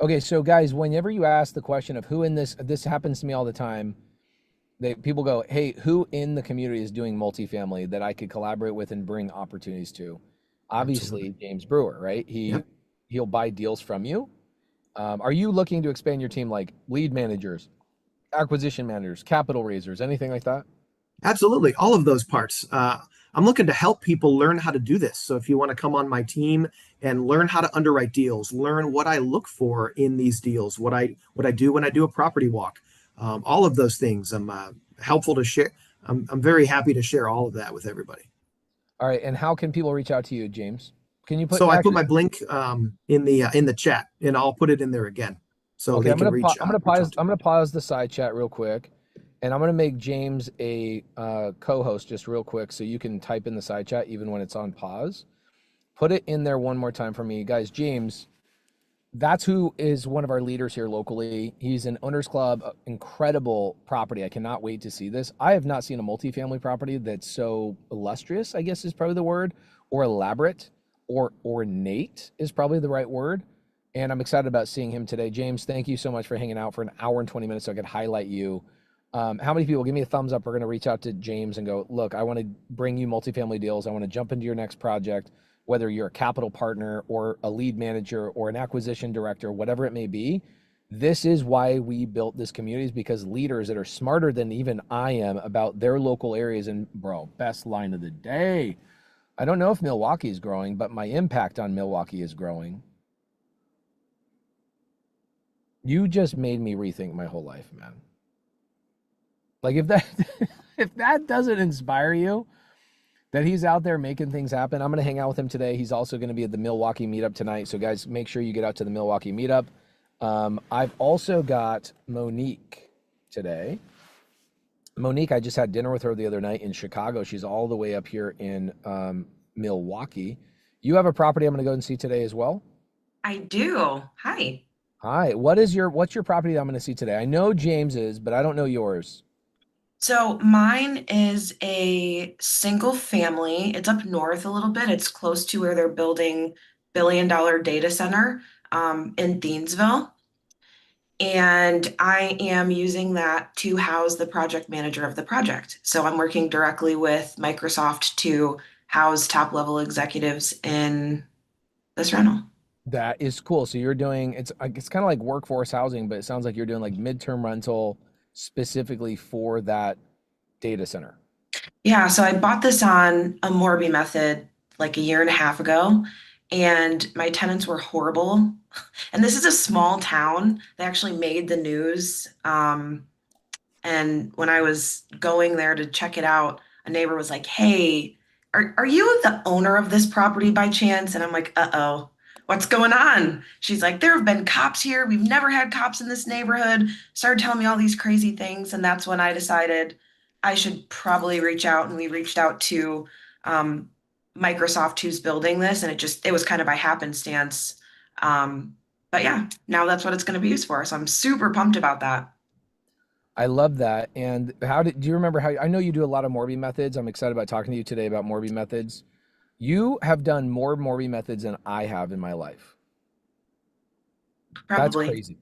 Okay, so guys, whenever you ask the question of who in this happens to me all the time, people go, "Hey, who in the community is doing multifamily that I could collaborate with and bring opportunities to?" Obviously, Absolutely. James Brewer, right? Yep. He'll buy deals from you. Are you looking to expand your team like lead managers, acquisition managers, capital raisers, anything like that? Absolutely, all of those parts. I'm looking to help people learn how to do this. So if you want to come on my team and learn how to underwrite deals, learn what I look for in these deals, what I do when I do a property walk, all of those things, I'm helpful to share. I'm very happy to share all of that with everybody. All right, and how can people reach out to you, James? Can you put So I put actually? my link in the chat, and I'll put it in there again, so Okay, they can reach out to I'm me. gonna pause the side chat real quick, and I'm gonna make James a co-host just real quick, so you can type in the side chat even when it's on pause. Put it in there one more time for me, guys. James, that's who is one of our leaders here locally. He's an owners club, incredible property. I cannot wait to see this. I have not seen a multifamily property that's so illustrious, I guess is probably the word, or elaborate, or ornate is probably the right word. And I'm excited about seeing him today. James, thank you so much for hanging out for an hour and 20 minutes so I could highlight you. How many people give me a thumbs up? We're going to reach out to James and go, look, I want to bring you multifamily deals. I want to jump into your next project, whether you're a capital partner or a lead manager or an acquisition director, whatever it may be. This is why we built this community, is because leaders that are smarter than even I am about their local areas. And bro, best line of the day. I don't know if Milwaukee is growing, but my impact on Milwaukee is growing. You just made me rethink my whole life, man. Like if that if that doesn't inspire you, that he's out there making things happen. I'm going to hang out with him today. He's also going to be at the Milwaukee meetup tonight. So guys, make sure you get out to the Milwaukee meetup. I've also got Monique today. Monique, I just had dinner with her the other night in Chicago. She's all the way up here in Milwaukee. You have a property I'm going to go and see today as well. I do. Hi. Hi. What's your property that I'm going to see today? I know James's, but I don't know yours. So mine is a single family. It's up north a little bit. It's close to where they're building billion-dollar data center in Thiensville. And I am using that to house the project manager of the project. So I'm working directly with Microsoft to house top-level executives in this rental. That is cool. So you're doing it's kind of like workforce housing, but it sounds like you're doing like midterm rental specifically for that data center. Yeah, so I bought this on a Morby method like a year and a half ago, and my tenants were horrible. And this is a small town. They actually made the news. And when I was going there to check it out, a neighbor was like, "Hey, are you the owner of this property by chance?" And I'm like, "Uh-oh, what's going on?" She's like, "There have been cops here. We've never had cops in this neighborhood." Started telling me all these crazy things, and that's when I decided I should probably reach out. And we reached out to um, Microsoft, who's building this, and it was kind of by happenstance. But yeah, now that's what it's going to be used for. So I'm super pumped about that. I love that. And do you remember how, I know you do a lot of Morby methods. I'm excited about talking to you today about Morby methods. You have done more Morby methods than I have in my life. That's Probably. crazy.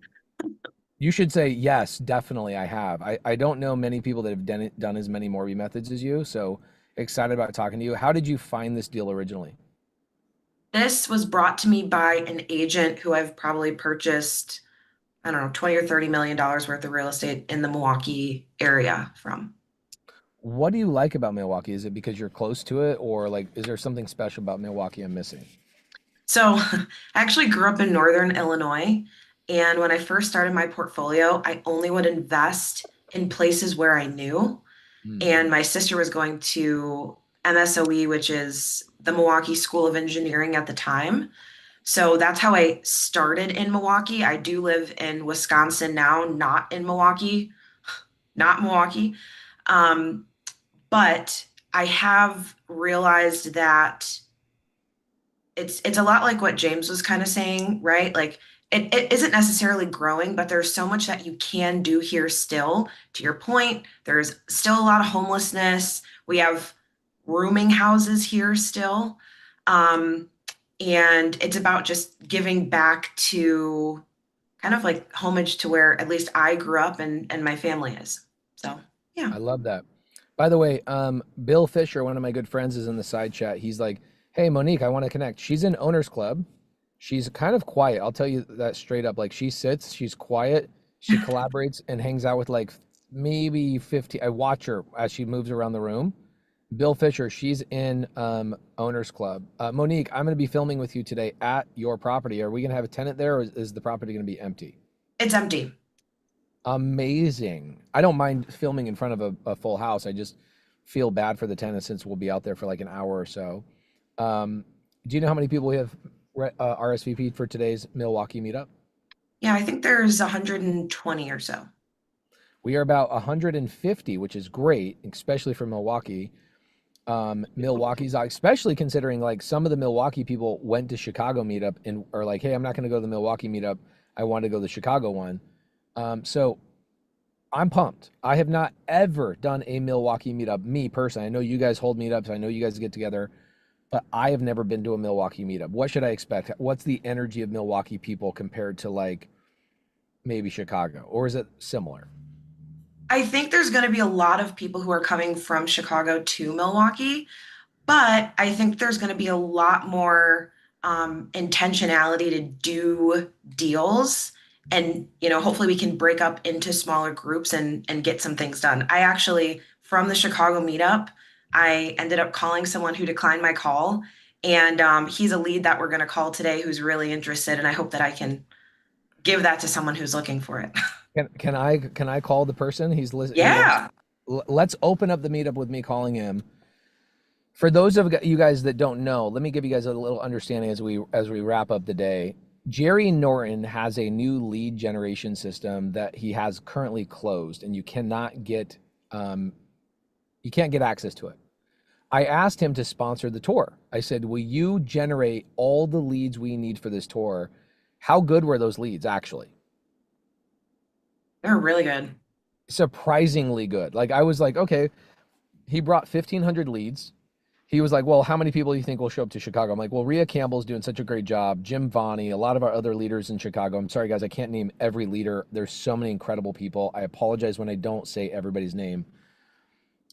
You should say, yes, definitely I have. I don't know many people that have done as many Morby methods as you. So excited about talking to you. How did you find this deal originally? This was brought to me by an agent who I've probably purchased, I don't know, 20 or $30 million worth of real estate in the Milwaukee area from. What do you like about Milwaukee? Is it because you're close to it, or like, is there something special about Milwaukee I'm missing? So I actually grew up in Northern Illinois. And when I first started my portfolio, I only would invest in places where I knew. Mm. And my sister was going to MSOE, which is the Milwaukee School of Engineering at the time. So that's how I started in Milwaukee. I do live in Wisconsin now, not in Milwaukee, not Milwaukee. Um, but I have realized that it's a lot like what James was kind of saying, right? Like it isn't necessarily growing, but there's so much that you can do here still. To your point, there's still a lot of homelessness. We have rooming houses here still. Um, and it's about just giving back to kind of like homage to where at least I grew up and my family is. So yeah. I love that. By the way, Bill Fisher, one of my good friends, is in the side chat. He's like, "Hey, Monique, I want to connect." She's in Owners Club. She's kind of quiet. I'll tell you that straight up. Like she sits, she's quiet, she collaborates and hangs out with like maybe 50. I watch her as she moves around the room. Bill Fisher, she's in Owners Club. Monique, I'm going to be filming with you today at your property. Are we going to have a tenant there, or is the property going to be empty? It's empty. Amazing. I don't mind filming in front of a full house. I just feel bad for the tenants since we'll be out there for like an hour or so. Do you know how many people we have RSVP'd for today's Milwaukee meetup? Yeah, I think there's 120 or so. We are about 150, which is great, especially for Milwaukee. Milwaukee's, especially considering like some of the Milwaukee people went to Chicago meetup and are like, hey, I'm not going to go to the Milwaukee meetup. I want to go to the Chicago one. So I'm pumped. I have not ever done a Milwaukee meetup, me personally. I know you guys hold meetups. I know you guys get together, but I have never been to a Milwaukee meetup. What should I expect? What's the energy of Milwaukee people compared to like maybe Chicago, or is it similar? I think there's going to be a lot of people who are coming from Chicago to Milwaukee, but I think there's going to be a lot more intentionality to do deals. And, hopefully we can break up into smaller groups and get some things done. I actually, from the Chicago meetup, I ended up calling someone who declined my call. And he's a lead that we're going to call today who's really interested. And I hope that I can give that to someone who's looking for it. Can I call the person? Yeah. Let's open up the meetup with me calling him. For those of you guys that don't know, let me give you guys a little understanding as we wrap up the day. Jerry Norton has a new lead generation system that he has currently closed, and you can't get access to it. I asked him to sponsor the tour. I said, will you generate all the leads we need for this tour? How good were those leads actually? They're really good. Surprisingly good. Like I was like, okay, he brought 1,500 leads. He was like, well, how many people do you think will show up to Chicago? I'm like, well, Rhea Campbell's doing such a great job. Jim Vonnie, a lot of our other leaders in Chicago. I'm sorry, guys, I can't name every leader. There's so many incredible people. I apologize when I don't say everybody's name.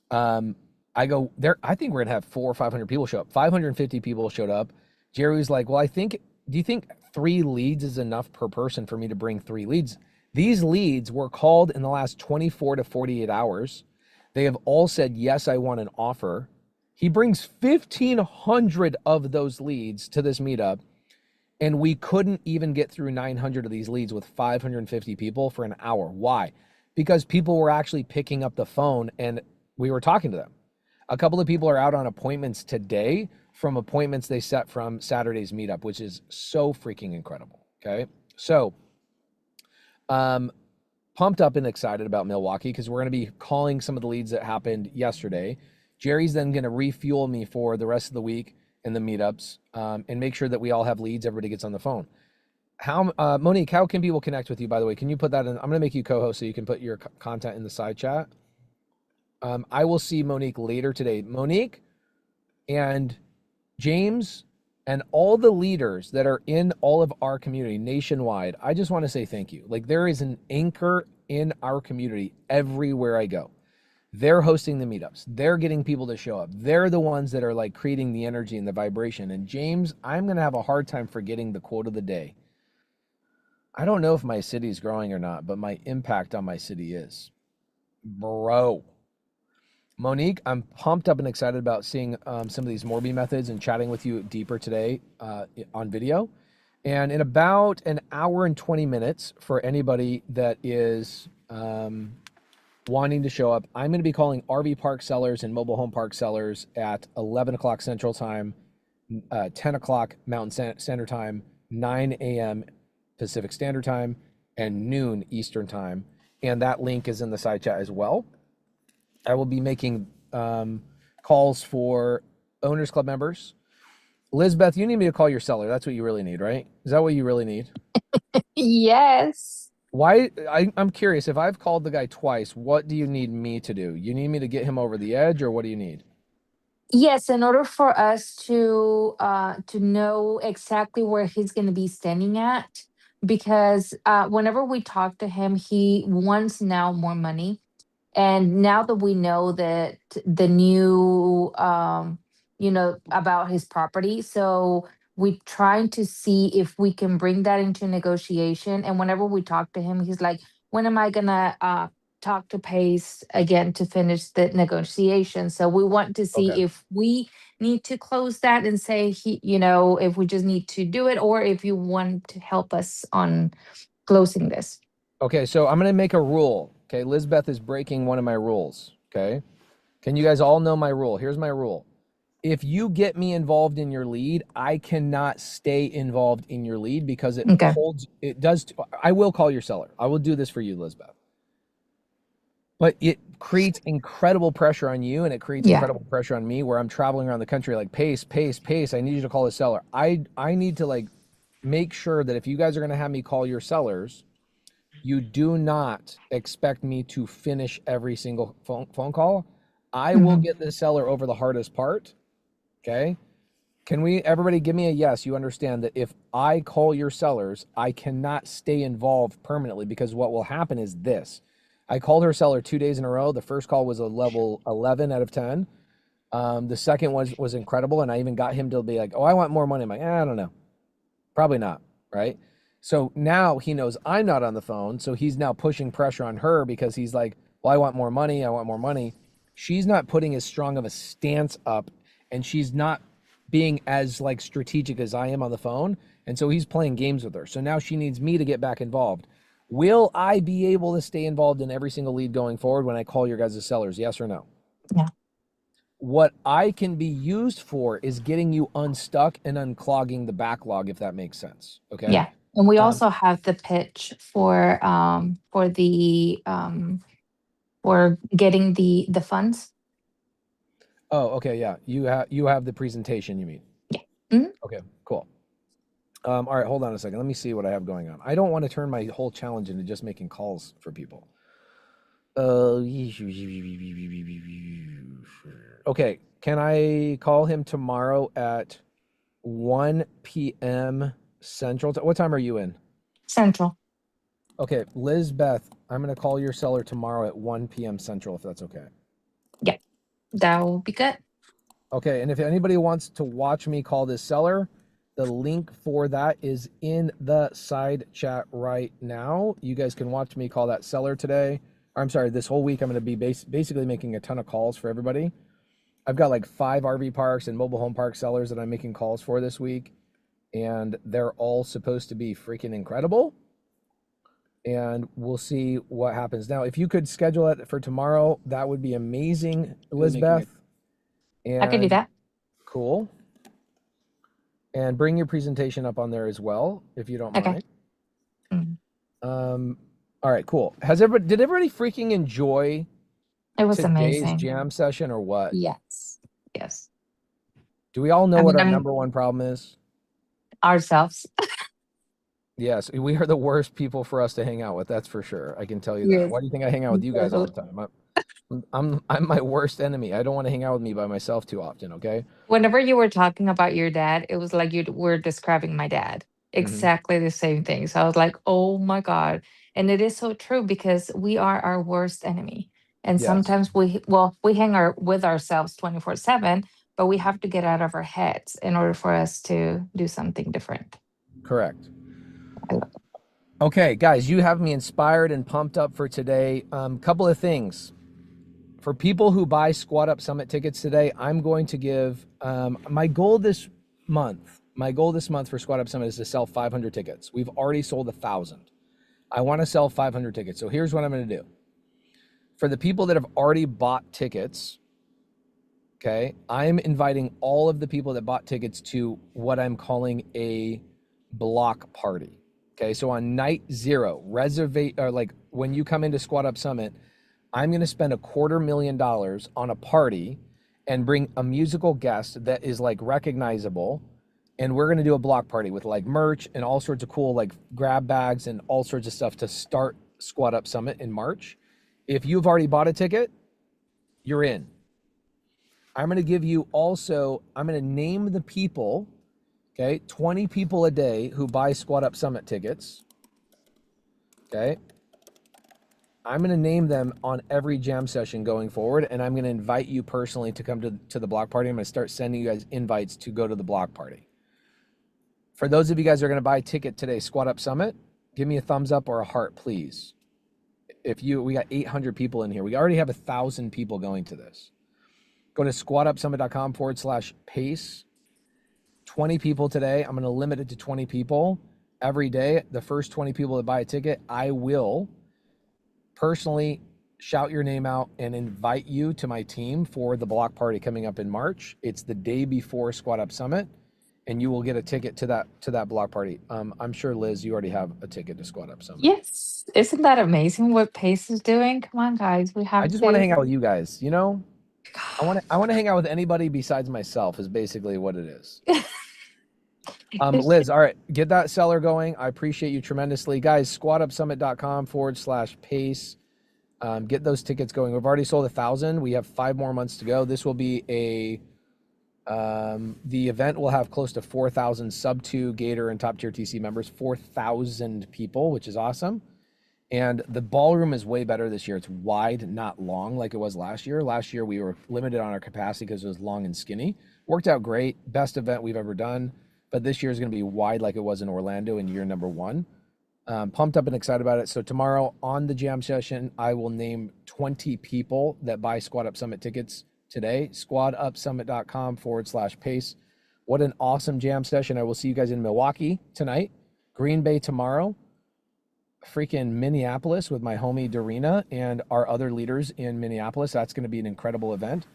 I go there. I think we're gonna have 400 or 500 people show up. 550 people showed up. Jerry was like, well, do you think 3 leads is enough per person for me to bring 3 leads? These leads were called in the last 24 to 48 hours. They have all said, yes, I want an offer. He brings 1,500 of those leads to this meetup, and we couldn't even get through 900 of these leads with 550 people for an hour. Why? Because people were actually picking up the phone and we were talking to them. A couple of people are out on appointments today from appointments they set from Saturday's meetup, which is so freaking incredible. Okay. So, pumped up and excited about Milwaukee because we're going to be calling some of the leads that happened yesterday. Jerry's then going to refuel me for the rest of the week in the meetups and make sure that we all have leads. Everybody gets on the phone. Monique, how can people connect with you, by the way? Can you put that in? I'm going to make you co-host so you can put your content in the side chat. I will see Monique later today. Monique and James and all the leaders that are in all of our community nationwide, I just want to say thank you. Like there is an anchor in our community everywhere I go. They're hosting the meetups. They're getting people to show up. They're the ones that are like creating the energy and the vibration. And James, I'm going to have a hard time forgetting the quote of the day. I don't know if my city is growing or not, but my impact on my city is. Bro. Monique, I'm pumped up and excited about seeing some of these Morby methods and chatting with you deeper today on video. And in about an hour and 20 minutes, for anybody that is wanting to show up, I'm going to be calling RV park sellers and mobile home park sellers at 11 o'clock Central Time, 10 o'clock Mountain Standard Time, 9 a.m. Pacific Standard Time, and noon Eastern Time. And that link is in the side chat as well. I will be making calls for Owners Club members. Lizbeth, you need me to call your seller. That's what you really need, right? Is that what you really need? Yes. Why? I'm curious. If I've called the guy twice, what do you need me to do? You need me to get him over the edge, or what do you need? Yes, in order for us to know exactly where he's going to be standing at, because whenever we talk to him, he wants now more money. And now that we know that the new, about his property, so we're trying to see if we can bring that into negotiation. And whenever we talk to him, he's like, when am I gonna talk to Pace again to finish the negotiation? So we want to see Okay. if we need to close that and say if we just need to do it, or if you want to help us on closing this. Okay, so I'm going to make a rule. Okay, Lizbeth is breaking one of my rules. Okay, can you guys all know my rule? Here's my rule. If you get me involved in your lead, I cannot stay involved in your lead because it Okay. I will call your seller. I will do this for you, Lizbeth. But it creates incredible pressure on you, and it creates incredible pressure on me, where I'm traveling around the country like, Pace, I need you to call the seller. I need to make sure that if you guys are going to have me call your sellers, you do not expect me to finish every single phone call. I will get the seller over the hardest part. Okay. Can everybody give me a yes? You understand that if I call your sellers, I cannot stay involved permanently, because what will happen is this. I called her seller 2 days in a row. The first call was a level 11 out of 10. The second was incredible. And I even got him to be like, oh, I want more money. I'm like, I don't know. Probably not. Right. So now he knows I'm not on the phone. So he's now pushing pressure on her, because he's like, well, I want more money. I want more money. She's not putting as strong of a stance up, and she's not being as strategic as I am on the phone. And so he's playing games with her. So now she needs me to get back involved. Will I be able to stay involved in every single lead going forward when I call your guys' sellers? Yes or no? Yeah. What I can be used for is getting you unstuck and unclogging the backlog, if that makes sense. Okay. Yeah. And we also have the pitch for getting the funds. Oh, okay, yeah. You have the presentation, you mean? Yeah. Mm-hmm. Okay, cool. All right, hold on a second. Let me see what I have going on. I don't want to turn my whole challenge into just making calls for people. Okay, can I call him tomorrow at 1 p.m. Central? What time are you in? Central. Okay, Lizbeth, I'm going to call your seller tomorrow at 1 p.m. Central, if that's okay. Yeah, that will be good. Okay, and if anybody wants to watch me call this seller, the link for that is in the side chat right now. You guys can watch me call that seller today. Or I'm sorry, this whole week I'm going to be basically making a ton of calls for everybody. I've got 5 RV parks and mobile home park sellers that I'm making calls for this week, and they're all supposed to be freaking incredible. And we'll see what happens. Now, if you could schedule it for tomorrow, that would be amazing, Elizabeth. I can do that. Cool. And bring your presentation up on there as well, if you don't mind. Mm-hmm. All right, cool. Did everybody freaking enjoy It was today's amazing. jam session, or what? Yes. Do we all know what our number one problem is? Ourselves. Yes, we are the worst people for us to hang out with. That's for sure. I can tell you that. Yes. Why do you think I hang out with you guys all the time? I'm my worst enemy. I don't want to hang out with me by myself too often. Okay. Whenever you were talking about your dad, it was like you were describing my dad. Exactly the same thing. So I was like, oh my God. And it is so true, because we are our worst enemy. And sometimes we hang with ourselves 24/7, but we have to get out of our heads in order for us to do something different. Correct. Okay, guys, you have me inspired and pumped up for today. Couple of things. For people who buy Squad Up Summit tickets today, I'm going to give my goal this month for Squad Up Summit is to sell 500 tickets. We've already sold 1,000. I want to sell 500 tickets. So here's what I'm going to do. For the people that have already bought tickets, okay, I'm inviting all of the people that bought tickets to what I'm calling a block party. Okay, so on night 0, when you come into Squad Up Summit, I'm going to spend $250,000 on a party and bring a musical guest that is like recognizable. And we're going to do a block party with like merch and all sorts of cool like grab bags and all sorts of stuff to start Squad Up Summit in March. If you've already bought a ticket, you're in. I'm going to give you also, I'm going to name the people, okay, 20 people a day who buy Squad Up Summit tickets, okay? I'm going to name them on every jam session going forward, and I'm going to invite you personally to come to the block party. I'm going to start sending you guys invites to go to the block party. For those of you guys who are going to buy a ticket today, Squad Up Summit, give me a thumbs up or a heart, please. We got 800 people in here. We already have 1,000 people going to this. Go to squadupsummit.com/pace. 20 people today. I'm going to limit it to 20 people every day. The first 20 people that buy a ticket, I will personally shout your name out and invite you to my team for the block party coming up in March. It's the day before Squad Up Summit, and you will get a ticket to that block party. I'm sure, Liz, you already have a ticket to Squad Up Summit. Yes. Isn't that amazing what Pace is doing? Come on, guys. We have I just want to hang out with you guys, you know? I want to hang out with anybody besides myself is basically what it is. Liz, all right, get that seller going. I appreciate you tremendously. Guys, squadupsummit.com/pace. Get those tickets going. We've already sold 1,000. We have 5 more months to go. This will be the event will have close to 4,000 SubTo, Gator, and top tier TC members, 4,000 people, which is awesome. And the ballroom is way better this year. It's wide, not long like it was last year. Last year, we were limited on our capacity because it was long and skinny. Worked out great. Best event we've ever done. But this year is going to be wide like it was in Orlando in year number 1. Pumped up and excited about it. So tomorrow on the jam session, I will name 20 people that buy Squad Up Summit tickets today. squadupsummit.com/pace. What an awesome jam session. I will see you guys in Milwaukee tonight, Green Bay tomorrow, freaking Minneapolis with my homie Dorina and our other leaders in Minneapolis. That's going to be an incredible event.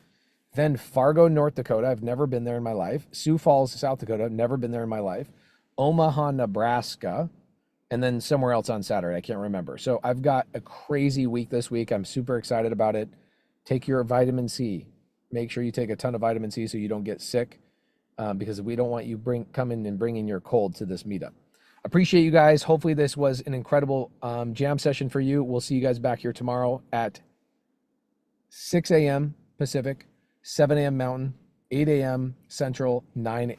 Then Fargo, North Dakota. I've never been there in my life. Sioux Falls, South Dakota. I've never been there in my life. Omaha, Nebraska. And then somewhere else on Saturday. I can't remember. So I've got a crazy week this week. I'm super excited about it. Take your vitamin C. Make sure you take a ton of vitamin C so you don't get sick, because we don't want you coming and bringing your cold to this meetup. Appreciate you guys. Hopefully this was an incredible jam session for you. We'll see you guys back here tomorrow at 6 a.m. Pacific, 7 a.m. Mountain, 8 a.m. Central, 9 a.m.